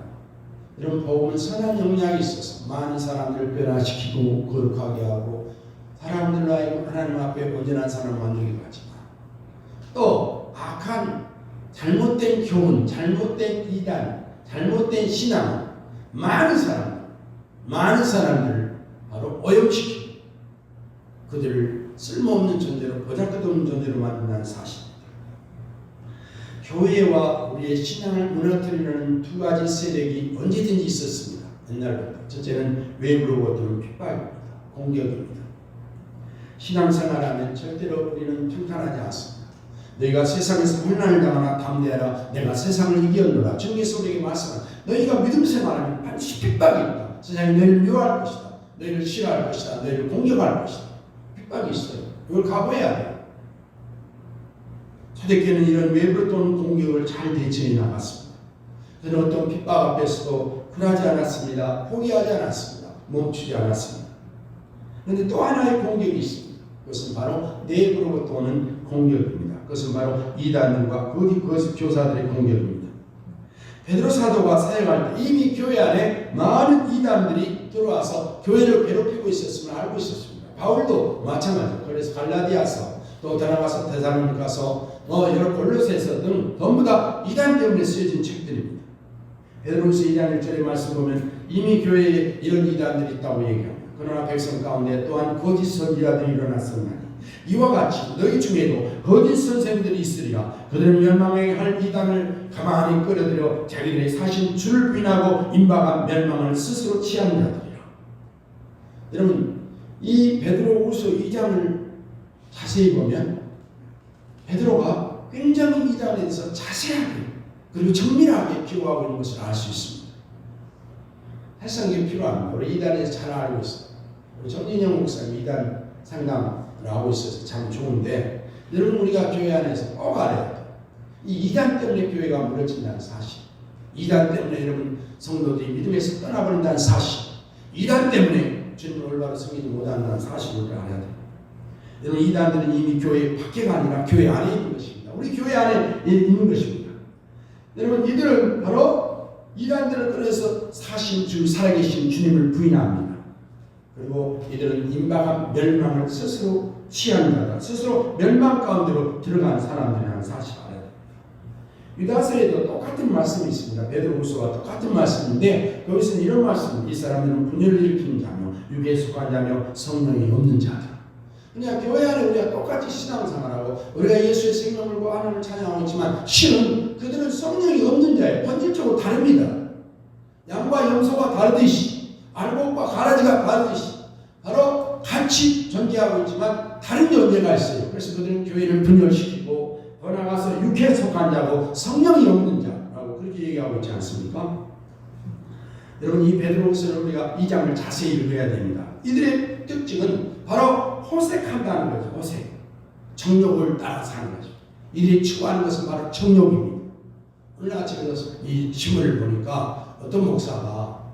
이런 복음은 선한 영향이 있어서 많은 사람들을 변화시키고 거룩하게 하고 사람들로 하여금 하나님 앞에 온전한 사람을 만들기도 하지만 또 악한 잘못된 교훈, 잘못된 이단, 잘못된 신앙은 많은 사람들을 바로 오염시키고 그들을 쓸모없는 존재로 보잘것없는 존재로 만든다는 사실입니다. 교회와 우리의 신앙을 무너뜨리는 두 가지 세력이 언제든지 있었습니다. 옛날부터. 첫째는 외부로부터 오는 핍박입니다. 공격입니다. 신앙생활하면 절대로 우리는 평탄하지 않습니다. 너희가 세상에서 환난을 당하나 담대하라. 내가 세상을 이겼노라. 주님께서 우리에게 말씀하라. 너희가 믿음 생활하면 반드시 핍박이 있다. 세상이 너희를 미워할 것이다. 너희를 싫어할 것이다. 너희를 공격할 것이다. 핍박이 있어요. 이걸 각오해야 돼요. 초대교회는 이런 외부로 오는 공격을 잘 대처해 나갔습니다. 그는 어떤 핍박 앞에서도 굴하지 않았습니다. 포기하지 않았습니다. 멈추지 않았습니다. 그런데 또 하나의 공격이 있습니다. 그것은 바로 내부로부터 오는 공격입니다. 그것은 바로 이단들과 거짓 교사들의 공격입니다. 베드로 사도가 사역할 때 이미 교회 안에 많은 이단들이 들어와서 교회를 괴롭히고 있었음을 알고 있었습니다. 바울도 마찬가지로 그래서 갈라디아서 또 들어가서 데살로니가서 여러 골로새서 등 전부 다 이단 때문에 쓰여진 책들입니다. 베드로후서 2장 1절의 말씀 보면 이미 교회에 이런 이단들이 있다고 얘기합니다. 그러나 백성 가운데 또한 거짓 선지자들이 일어났었나니 이와 같이 너희 중에도 거짓 선생들이 있으리라. 그들은 멸망하게 할 이단을 가만히 끌어들여 자기들의 사신 주를 부인하고 임박한 멸망을 스스로 취하는 자들이라. 여러분 이 베드로후서 2장을 자세히 보면 베드로가 굉장히 이단에 대해서 자세하게 그리고 정밀하게 기록하고 있는 것을 알 수 있습니다. 사실상 이게 필요합니다. 우리 이단에서 잘 알고 있어요. 우리 정진영 목사님 이단 상담을 하고 있어서 참 좋은데 여러분 우리가 교회 안에서 꼭 알아야 돼요. 이 이단 때문에 교회가 무너진다는 사실, 이단 때문에 여러분 성도들이 믿음에서 떠나버린다는 사실, 이단 때문에 주님을 올바로 섬기지 못한다는 사실을 알아야 돼요. 여러분 이단들은 이미 교회 밖에가 아니라 교회 안에 있는 것입니다. 우리 교회 안에 있는 것입니다. 여러분 이들은 바로 이단들을 끌어서 사신 주 살아계신 주님을 부인합니다. 그리고 이들은 임박한 멸망을 스스로 취하는 자다. 스스로 멸망 가운데로 들어간 사람들이라는 사실을 알아야 됩니다. 유다서에도 똑같은 말씀이 있습니다. 베드로후서와 똑같은 말씀인데 거기서는 이런 말씀, 이 사람들은 분열을 일으키는 자며 육에 속한 자며 성령이 없는 자다. 그냥 교회 안에 우리가 똑같이 신앙생활하고 우리가 예수의 생명을 고 하나님을 찬양하고 있지만 실은 그들은 성령이 없는 자예요. 본질적으로 다릅니다. 양과 염소가 다르듯이 알곡과 가라지가 다르듯이 바로 같이 존재하고 있지만 다른 존재가 있어요. 그래서 그들은 교회를 분열시키고 더 나아가서 육에 속한 자고 성령이 없는 자라고 그렇게 얘기하고 있지 않습니까? 여러분 이 베드로후서를 우리가 2장을 자세히 읽어야 됩니다. 이들의 특징은 바로 호색한다는 거죠. 호색. 정욕을 따라 사는 거죠. 이들이 추구하는 것은 바로 정욕입니다. 오늘 아침에 이 신문을 보니까 어떤 목사가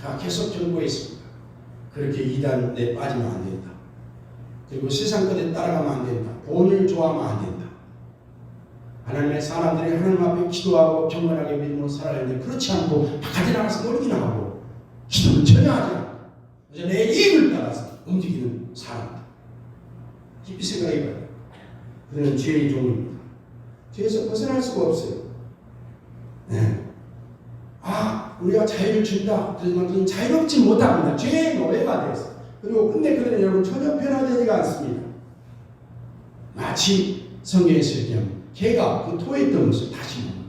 제가 계속 경고했습니다. 그렇게 이단에 빠지면 안 된다. 그리고 세상 것에 따라가면 안 된다. 돈을 좋아하면 안 된다. 하나님의 사람들이 하나님 앞에 기도하고 경건하게 믿음으로 살아야 되는데 그렇지 않고 바깥에 나가서 놀기나 하고 기도는 전혀 하지 않고 내 이익을 따라서 움직이는 사람들. 깊이 생각해봐요. 그들은 죄의 종입니다. 죄에서 벗어날 수가 없어요. 네. 우리가 자유를 준다. 그렇지만 그건 자유롭지 못합니다. 죄의 노예가 되었어요. 그리고 근데 그들은 여러분 전혀 변화되지가 않습니다. 마치 성경에서 얘기하면 개가 그 토에 있던 것을 다시 먹는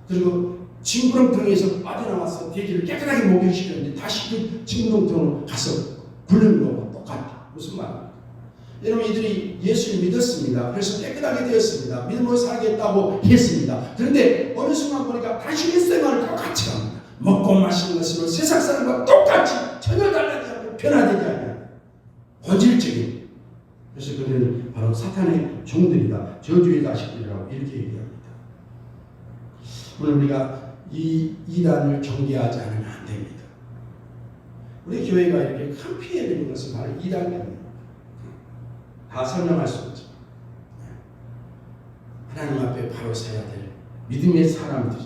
그리고 징그렁텅이에서 빠져나와서 돼지를 깨끗하게 목욕시켰는데 다시 그 징그렁텅으로 가서 굴는 거와 똑같다. 무슨 말입니까? 여러분 이들이 예수를 믿었습니다. 그래서 깨끗하게 되었습니다. 믿음으로 살겠다고 했습니다. 그런데 어느 순간 보니까 다시 일생활을 똑같이 합니다. 먹고 마시는 것으로 세상 사람과 똑같이 전혀 달라지지 않고 변화되지 않아요. 본질적인. 그래서 그들은 바로 사탄의 종들이다. 저주의 자식들이라고 이렇게 얘기합니다. 오늘 우리가 이 이단을 경계하지 않으면 안 됩니다. 우리 교회가 이렇게 큰 피해를 입는 것은 바로 이단 때문입니다. 다 설명할 수 없죠. 하나님 앞에 바로 서야 될 믿음의 사람들이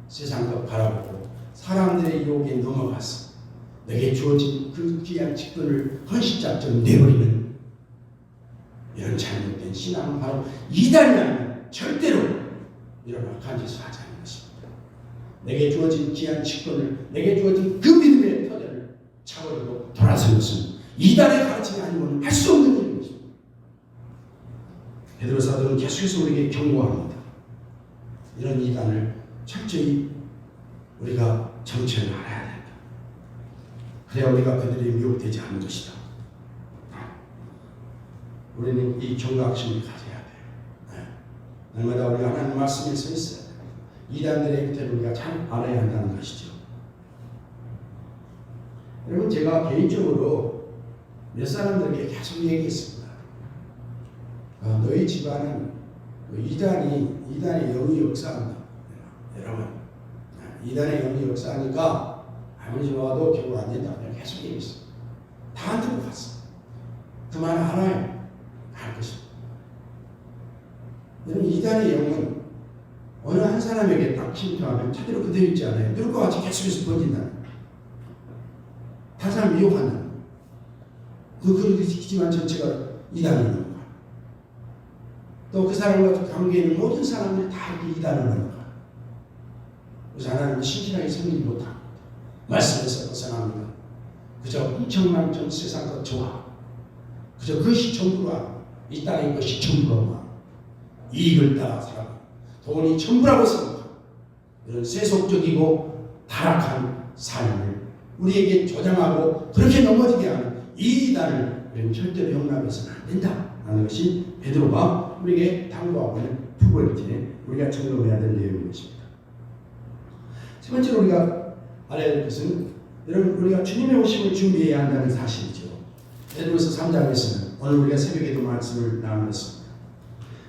세상 것 바라보고 사람들의 유혹에 넘어가서 내게 주어진 그 귀한 직분을 헌신자처럼 내버리는 이런 잘못된 신앙은 바로 이단이 아니면 절대로 이런 악한 짓을 하지 않는 것입니다. 내게 주어진 귀한 직분을 내게 주어진 그 믿음의 터대를 차버리고 돌아서는 것은 이단의 가르침이 아니고는 할 수 없는 일입니다. 베드로 사도는 계속해서 우리에게 경고합니다. 이런 이단을 철저히 우리가 정체를 알아야 된다. 그래야 우리가 그들이 미혹되지 않는 것이다. 우리는 이 경각심을 가져야 돼요. 날마다 우리가 하나님 말씀에 서 있어야 돼요. 이단들의 형태를 우리가 잘 알아야 한다는 것이죠. 여러분 제가 개인적으로 몇 사람들에게 계속 얘기했습니다. 너희 집안은 이단의 영이 역사한다. 여러분 이단의 영이 역사하니까 아무리 좋아도 결국 안 된다. 계속 얘기했어요. 다 안 듣고 갔어. 그 말 알아요. 할 것입니다. 여러분 이단의 영은 어느 한 사람에게 딱 침투하면 차대로 그대로 있지 않아요. 늙과 같이 계속해서 번진다는 거예요. 다른 사람 미혹한다는 거예요. 그 집안 전체가 이단인 거예요. 또 그 사람과 관계 있는 모든 사람들이 다 이렇게 이단을 하는 거예요. 그래서 하나님은 신실하게 섬기지 못합니다. 말씀에서 벗어납니다. 그저 흥청망청 세상 것 좋아. 그저 그것이 전부라. 이 땅의 것이 전부라. 이익을 따라 살아가. 돈이 전부라고 생각하고 이런 세속적이고 타락한 삶을 우리에게 조장하고 그렇게 넘어지게 하는 이 이단을 우리는 절대로 용납해서는 안 된다. 라는 것이 베드로가 우리에게 당부하고 있는 두 번째 우리가 점검해야 될 내용인 것입니다. 세 번째로 우리가 알아야 될 것은 여러분 우리가 주님의 오심을 준비해야 한다는 사실이죠. 베드로서 3장에서는 오늘 우리가 새벽에도 말씀을 나눴습니다.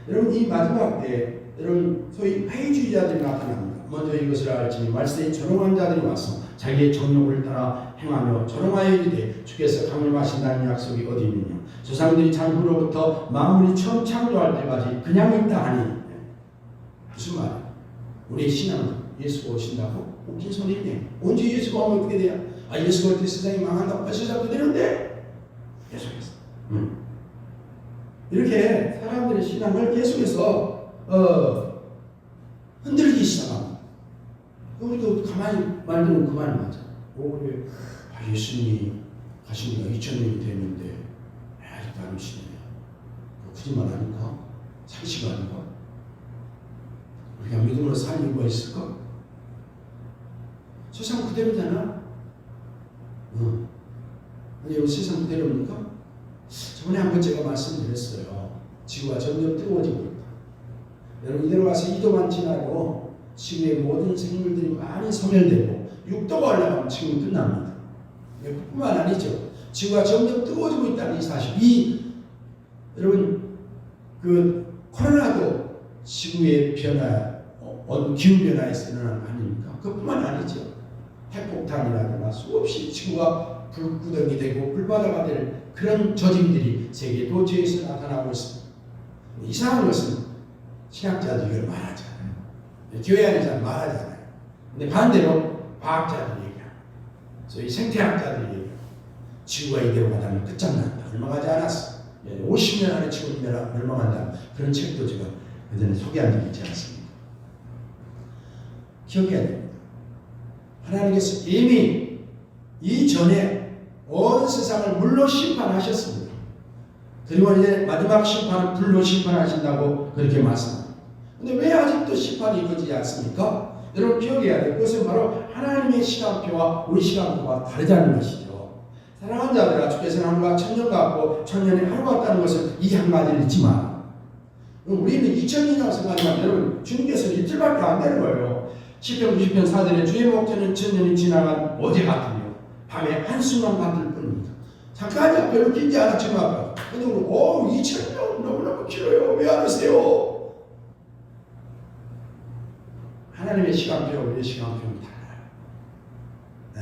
여러분 이 마지막 때 여러분 소위 회의주의자들이 나타납니다. 먼저 이것을 알지니 말세에 조롱한 자들이 와서 자기의 정욕을 따라 행하며 조롱하여 이르되 주께서 강림하신다는 약속이 어디 있느냐. 저 사람들이 장부로부터 만물이 처음 창조할 때까지 그냥 있다 하니 무슨 말이야? 우리의 신앙은 예수가 오신다고? 웃긴 소리네. 언제 예수가 오면 어떻게 돼요? 예수가 올 때 세상이 망한다고 벌써 잡고 되는데 계속해서 이렇게 사람들의 신앙을 계속해서 흔들기 시작합니다. 우리도 가만히 말들은 그 말 맞아. 그래. 예수님이 가신 지가 2000년이 됐는데 아직도 안 오시네. 거짓말 아닌가? 상식 아닌가? 우리가 믿음으로 살 이유가 있을까? 세상 그대로잖아. 아니 세상 그대로입니까? 저번에 한번 제가 말씀드렸어요. 지구가 점점 뜨거워지고 있다. 여러분 이대로 와서 2도만 지나도 지구의 모든 생물들이 많이 소멸되고 6도가 올라가면 지구는 끝납니다. 뿐만 아니죠. 지구가 점점 뜨거워지고 있다는 이 사실. 여러분 그 코로나도 지구의 변화, 기후 변화에서 일어나는 거 아닙니까? 그뿐만 아니죠. 핵폭탄이라든가 수없이 지구가 불구덩이 되고 불바다가 될 그런 저징들이 세계 도처에서 나타나고 있습니다. 이상한 것은 신학자도 이걸 말하잖아요. 교회 안에서 말하잖아요. 근데 반대로 과학자들이 얘기합니다. 소위 생태학자들이 얘기합니다. 지구가 이대로 가다면 끝장난다. 얼마 가지 않았어. 50년 안에 지구가 멸망한다. 그런 책도 제가 예전에 소개한 적이 있지 않습니까? 기억해야 됩니다. 하나님께서 이미 이전에 온 세상을 물로 심판하셨습니다. 그리고 이제 마지막 심판은 불로 심판하신다고 그렇게 말씀합니다. 근데 왜 아직도 심판이 이루어지지 않습니까? 여러분 기억해야 돼요. 그것은 바로 하나님의 시간표와 우리 시간표가 다르다는 것이죠. 사랑하는 자들아, 주께서는 하루가 천년 같고 천년이 하루 같다는 것을 이 한 가지를 잊지만 우리는 2000년이라고 생각하지만 여러분 주님께서는 이틀밖에 안 되는 거예요. 시편 90편 4절에 주의 목전은 천년이 지나간 어제 같으며 밤에 한순간 같을 뿐입니다. 잠깐이야. 별로 길지 않았지만 근데 우리 2000년 너무너무 길어요. 왜 안 하세요? 하나님의 시간표와 우리의 시간표는 달라요. 네.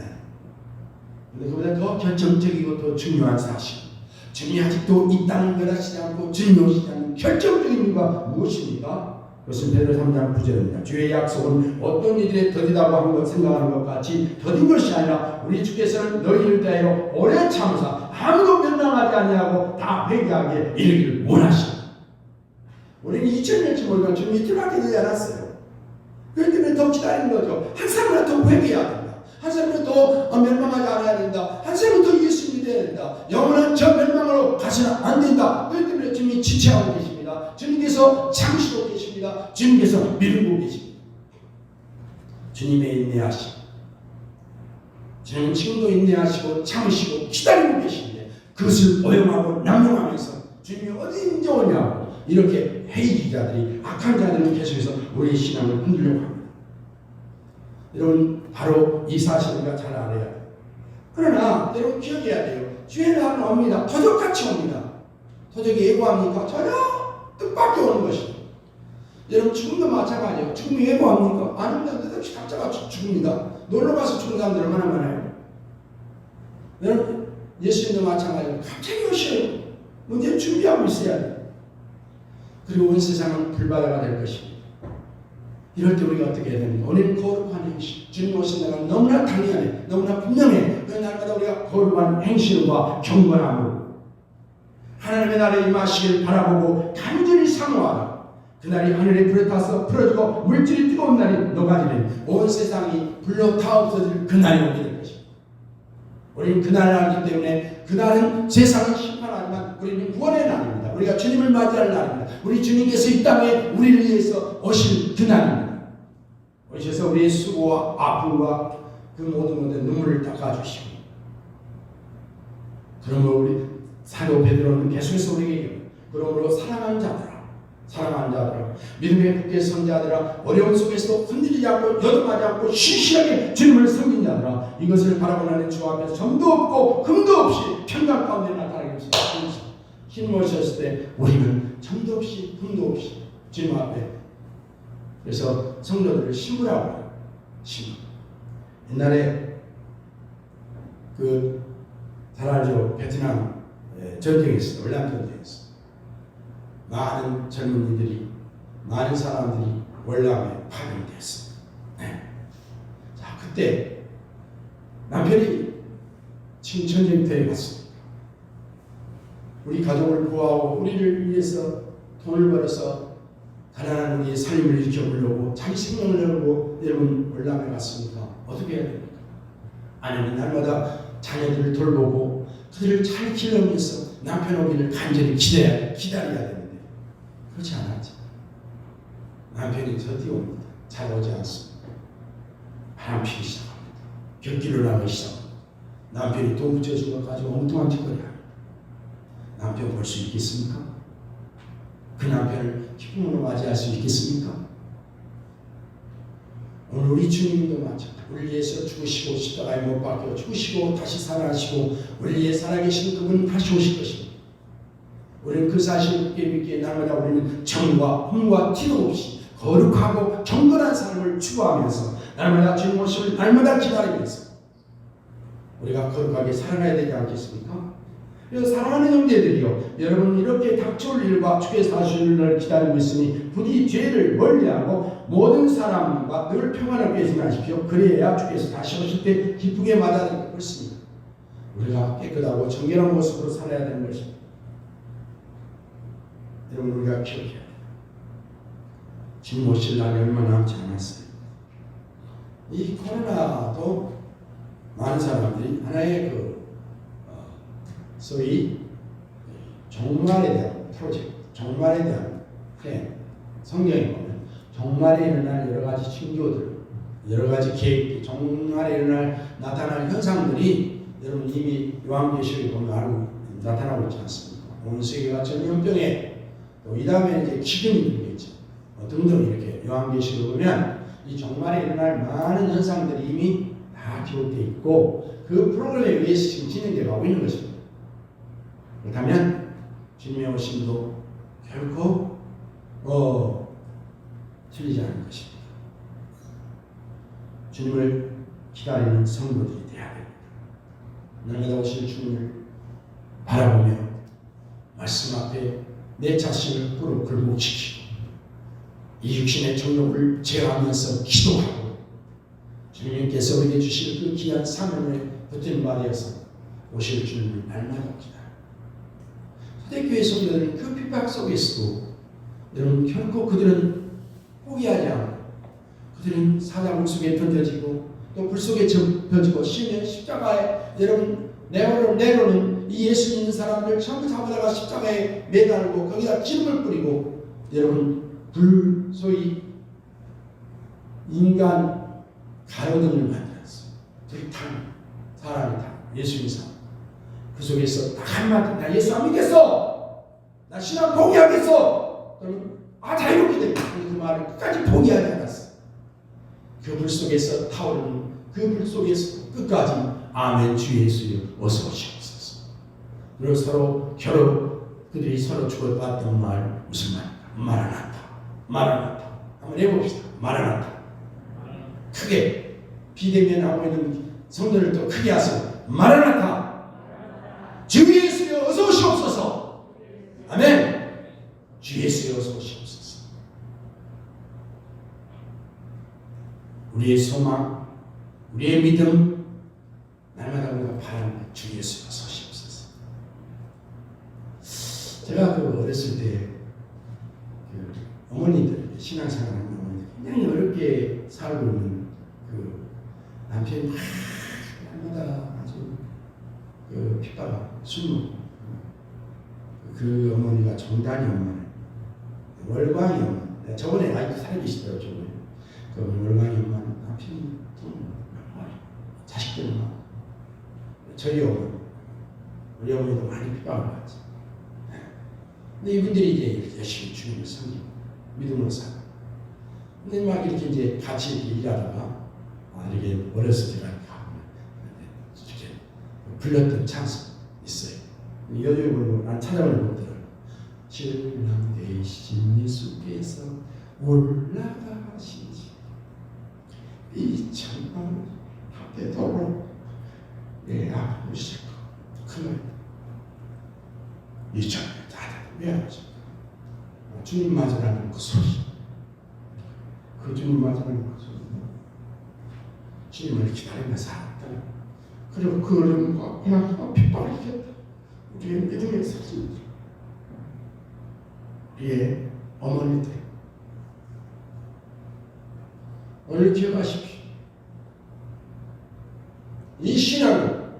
근데 그보다 더 결정적이고 더 중요한 사실, 주님이 아직도 이 땅을 멸하시지 않고 주님이 오시지 않는 결정적인 이유가 무엇입니까? 그것은 베드로 3장 9절입니다. 주의 약속은 어떤 이들의 더디다고 하는 것 생각하는 것 같이 더딘 것이 아니라 우리 주께서는 너희를 대하여 오래 참으사 아무도 멸망하지 아니하고 다 회개하게 이르기를 원하시다. 우리는 2000년쯤 모르면 주님이 이틀밖에 되지 않았어요. 그렇기 때문에 더 기다리는 거죠. 한 사람은 더 회개해야 된다. 한 사람은 더 멸망하지 않아야 된다. 한 사람은 더 예수 믿어야 된다. 영원한 저 멸망으로 가서는 안 된다. 그렇기 때문에 주님이 지체하고 계십니다. 주님께서 참으시고 계십니다. 주님께서 미루고 계십니다. 주님의 인내하심. 주님은 지금도 인내하시고 참으시고 기다리고 계신데 그것을 오용하고 남용하면서 주님이 어디인지 오냐고 이렇게 회의자들이 악한 자들은 계속해서 우리의 신앙을 흔들려고 합니다. 여러분 바로 이 사실을 우리가 잘 알아야 돼요. 그러나 여러분 기억해야 돼요. 주의 날은 옵니다. 터적같이 옵니다. 터적이 예고합니까? 전혀 뜻밖의 오는 것입니다. 여러분 죽음도 마찬가지예요. 죽음이 예고합니까? 아닙니다. 뜻없이 각자가 죽습니다. 놀러가서 죽은 사람들 얼마나 많아요. 여러분 예수님도 마찬가지예요. 갑자기 오셔요. 문제는 준비하고 있어야 돼요. 그리고 온 세상은 불바다가 될 것입니다. 이럴 때 우리가 어떻게 해야 됩니까? 오늘 거룩한 행실, 주님 오신다가 너무나 당연해, 너무나 분명해. 그 날마다 우리가 거룩한 행실과 경건함으로 하나님의 날에 임하시길 바라보고 간절히 사모하라. 그날이 하늘에 불에 타서 풀어지고 물질이 뜨거운 날이 녹아지는 온 세상이 불로 다 없어질 그날이 오게 될 것입니다. 우리는 그날을 알기 때문에 그날은 세상을 심판하지만 우리는 구원의 날입니다. 우리가 주님을 맞이할 날입니다. 우리 주님께서 이 땅에 우리를 위해서 오실 그날입니다. 오셔서 우리의 수고와 아픔과 그 모든 눈물을 닦아주시고 그러므로 우리 사도 베드로는 계속해서 우리에게 그러므로 사랑하는 자들아 믿음의 굳게 선 자들아 어려움 속에서도 흔들리지 않고 여동하지 않고 신실하게 주님을 섬긴 자들아 이것을 바라보는 주 앞에서 점도 없고 흠도 없이 평강 가운데 나타나게 하소서. 힘모셨을 때 우리는 점도 없이 흠도 없이 주님 앞에 그래서 성도들을 신부라고 해요. 신부. 옛날에 잘 알죠. 베트남 전쟁에서 월남 전쟁에서 많은 젊은이들이 많은 사람들이 월남에 파병됐습니다. 네. 자 그때 남편이 지금 전쟁터에 갔습니다. 우리 가족을 구하고 우리를 위해서 돈을 벌어서 가난한 우리의 삶을 일으켜보려고 자기 생명을 걸고 여러분 월남에 갔으니까 어떻게 해야 됩니까? 아내는 날마다 자녀들을 돌보고 그들을 잘 키우면서 남편 오기를 간절히 기다려야 되는데 그렇지 않았죠. 남편이 저뒤 옵니다. 잘 오지 않습니다. 바람 피기 시작합니다. 곁길을 나가기 시작합니다. 남편이 돈 붙여준 것 가지고 엉뚱한 짓거리 합니다. 남편 볼 수 있겠습니까? 그 남편을 기쁨으로 맞이할 수 있겠습니까? 오늘 우리 주님도 마찬가지입니다. 우리 위해서 죽으시고 십자가에 못 박혀 죽으시고 다시 살아나시고 우리 위해 살아계신 그분 다시 오실 것입니다. 우리는 그 사실을 굳게 믿기에 날마다 우리는 정과 흠과 티도 없이 거룩하고 경건한 삶을 추구하면서 날마다 주님 오심을 날마다 기다리면서 우리가 거룩하게 살아가야 되지 않겠습니까? 그래서 사랑하는 형제들이요, 여러분 이렇게 닥쳐올 일과 주께서 하실 일을 기다리고 있으니 부디 죄를 멀리하고 모든 사람과 늘 평안을 꾀심하십시오. 그래야 주께서 다시 오실 때 기쁘게 맞아들일 것입니다. 우리가 깨끗하고 정결한 모습으로 살아야 되는 것입니다. 여러분 우리가 기억해야 돼요. 주님 오실 날이 얼마 남지 않았어요. 이 코로나도 많은 사람들이 하나의 소위 종말에 대한 프로젝트, 종말에 대한 성경에 보면 종말에 일어날 여러 가지 징조들, 여러 가지 계획, 종말에 일어날 나타날 현상들이 여러분 이미 요한계시록에 보면 알고 나타나고 있지 않습니까? 온 세계가 전염병에 또 이 다음에 이제 기근이 들겠죠. 등등 이렇게 요한계시록에 보면 이 종말에 일어날 많은 현상들이 이미 다 기록되어 있고 그 프로그램에 의해서 지금 진행되어 가고 있는 것입니다. 그렇다면 주님의 오심도 결코 틀리지 않은 것입니다. 주님을 기다리는 성도들이 되어야 됩니다. 날마다 오실 주님을 바라보며 말씀 앞에 내 자신을 굴복시키고 이 육신의 정욕을 제어하면서 기도하고 주님께서 우리에게 주실 그 귀한 사명을 붙든 바 되어서 오실 주님을 날마다 기다립니다. 초대교회 성도들은 그 핍박 속에서도 여러분 결코 그들은 포기하지 않고 그들은 사자굴 속에 던져지고 또 불 속에 접혀지고 심지어 십자가에 여러분 네로는 이 예수 믿는 사람들 전부 잡아다가 십자가에 매달고 거기다 기름을 뿌리고 여러분 소위 인간 가로등을 만들었어. 불탄 사람이 다 예수 믿는 사람. 그 속에서 딱 한마디 나 예수 안 믿겠어. 나 신앙 포기하겠어. 그러면 자유롭게 됩니다. 그 말을 끝까지 포기하지 않았어. 그 불 속에서 타오르는 그 불 속에서 끝까지 아멘 주 예수여 어서 오시옵소서. 그리고 서로 그들이 서로 주고받던 말 무슨 말입니까? 마라나타 한번 해봅시다. 마라나타 크게 비대면 하고 있는 성도를 또 크게 하세요. 마라나타 주 예수여 어서 오시옵소서. 아멘. 주 예수여 어서 오시옵소서. 우리의 소망, 우리의 믿음 날마다 우리가 바라는 주 예수여 어서 오시옵소서. 제가 어렸을 때 어머니들 신앙생활하는 어머니들 굉장히 어렵게 살고 있는 그 남편이 날마다 아주 핍박 술 먹고 그 어머니가 정단이 엄마는 월광이 엄마 저번에 아직도 살아계시더라고요. 그 월광이 엄마는 남편이 자식들은 막 저희 어머니 우리 어머니도 많이 핍박을 받지. 근데 이분들이 이제 열심히 주님을 섬기고 믿음으로 살아. 근데 막 이렇게 이제 같이 이렇게 일하다가 이렇게 어렸을 때가 이렇게 불렸던 찬스 있어요. 요즘에 보면 난 찾아보는 것들을 신랑 되신 예수께서 올라가시지 이 천만 합대도로 내 아프시고 그날 이 천만 다들 왜 하십니까? 주님 맞으라는 그 소리, 그 주님 맞으라는 그 소리, 주님을 기다리며 살았다. 그리고 그 어려움과 고난과 핍박을 이겼다. 우리의 믿음의 사진들, 우리의 어머니들, 오늘 기억하십시오. 이 신앙은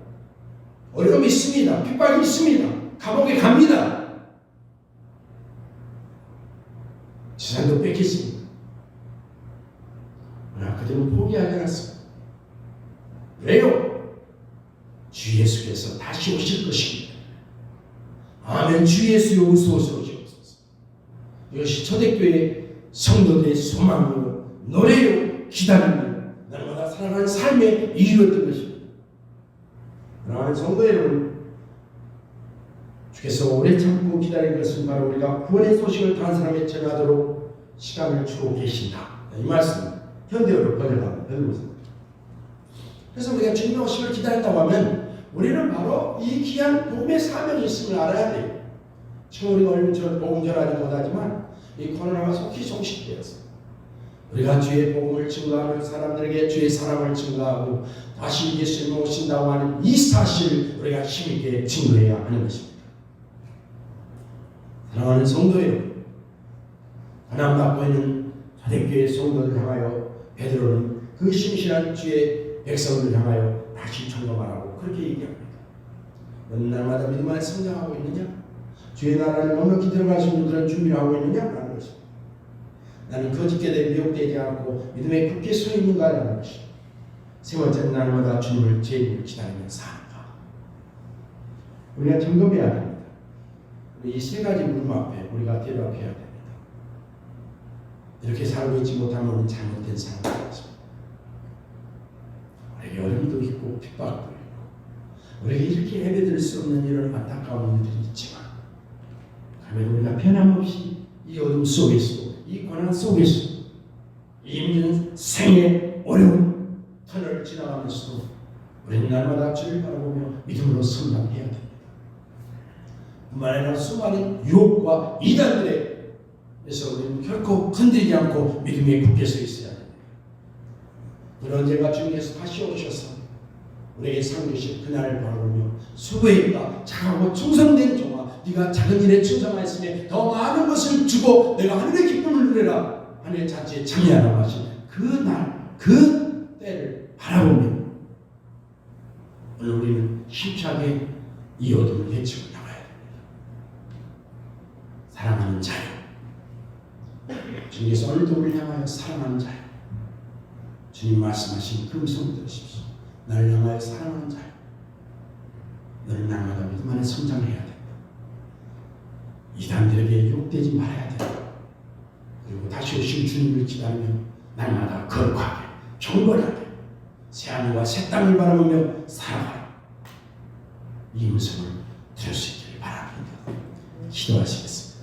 어려움이 있습니다. 핍박이 있습니다. 감옥에 갑니다. 재산도 뺏겼습니다. 그러나 그들은 포기하지 않았습니다. 왜요? 주 예수께서 다시 오실 것입니다. 아멘. 주 예수여 어서 오시옵소서. 이것이 초대교회 성도들의 소망으로 노래요 기다림으로 날마다 살아가는 삶의 이유였던 것입니다. 그러나 성도 여러분, 주께서 오래 참고 기다린 것은 바로 우리가 구원의 소식을 다른 사람에 전하도록 시간을 주고 계신다. 이 말씀 현대어로 번역합니다. 베드로서. 그래서 우리가 주님의 오심을 기다렸다고 하면 우리는 바로 이 귀한 복음의 사명이 있음을 알아야 돼요. 지금 우리가 얼른 복음 전하지 못하지만 이 코로나가 속히 종식되었어요. 우리가 주의 복음을 증거하는 사람들에게 주의 사랑을 증거하고 다시 예수님이 오신다고 하는 이 사실을 우리가 힘있게 증거해야 하는 것입니다. 사랑하는 성도 여러분, 가난받고 있는 초대교회 성도를 향하여 베드로는 그 신실한 주의 백성을 향하여 다시 점검하라고 그렇게 얘기합니다. 너는 날마다 믿음 안에 성장하고 있느냐? 주의 나라를 넉넉히 들어갈 수 있는 그런 준비를 하고 있느냐? 라는 것입니다. 나는 거짓게 미혹되지 않고 믿음에 굳게 서 있는가? 라는 것입니다. 세 번째는 날마다 주님을 제일 기다리며 사는가. 우리가 점검해야 됩니다. 이 세 가지 물음 앞에 우리가 대답해야 됩니다. 이렇게 살고 있지 못하면 잘못된 삶을 살았습니다. 우리에게 어려움도 있고 핍박도 있고 우리에게 이렇게 예배드릴 수 없는 이런 안타까운 일들이 있지만 그러면 우리가 변함없이 이 어둠 속에서 이 고난 속에서 이 힘든 생의 어려운 터널을 지나가면서도 우리는 날마다 주를 바라보며 믿음으로 성장해야 됩니다. 뿐만 아니라 수많은 유혹과 이단들에서 우리는 결코 건드리지 않고 믿음에 굳게 서 있어야 됩니다. 그런 제가 주님께서 다시 오셔서 우리에게 상주실 그날을 바라보며 수고했다 착하고 충성된 종아 네가 작은 일에 충성하였으니 더 많은 것을 주고 내가 하늘의 기쁨을 누리라 하늘의 자체에 참여하라고 하신 그날 그 때를 바라보며 오늘 우리는 힘차게 이 어둠을 헤치고 나가야 됩니다. 사랑하는 자요, 주님께서 오늘도 우리를 향하여 사랑하는 자요, 주님 말씀하신 그 음성을 들으십시오. 나를 향하여 사랑하는 자요, 너는 날마다 믿음 안에 성장해야 된다. 이단들에게 유혹되지 말아야 된다. 그리고 다시 오실 주님을 기다리며 날마다 거룩하게 경건하게 새하늘과 새 땅을 바라보며 살아가라. 이 음성을 들을 수 있기를 바랍니다. 기도하시겠습니다.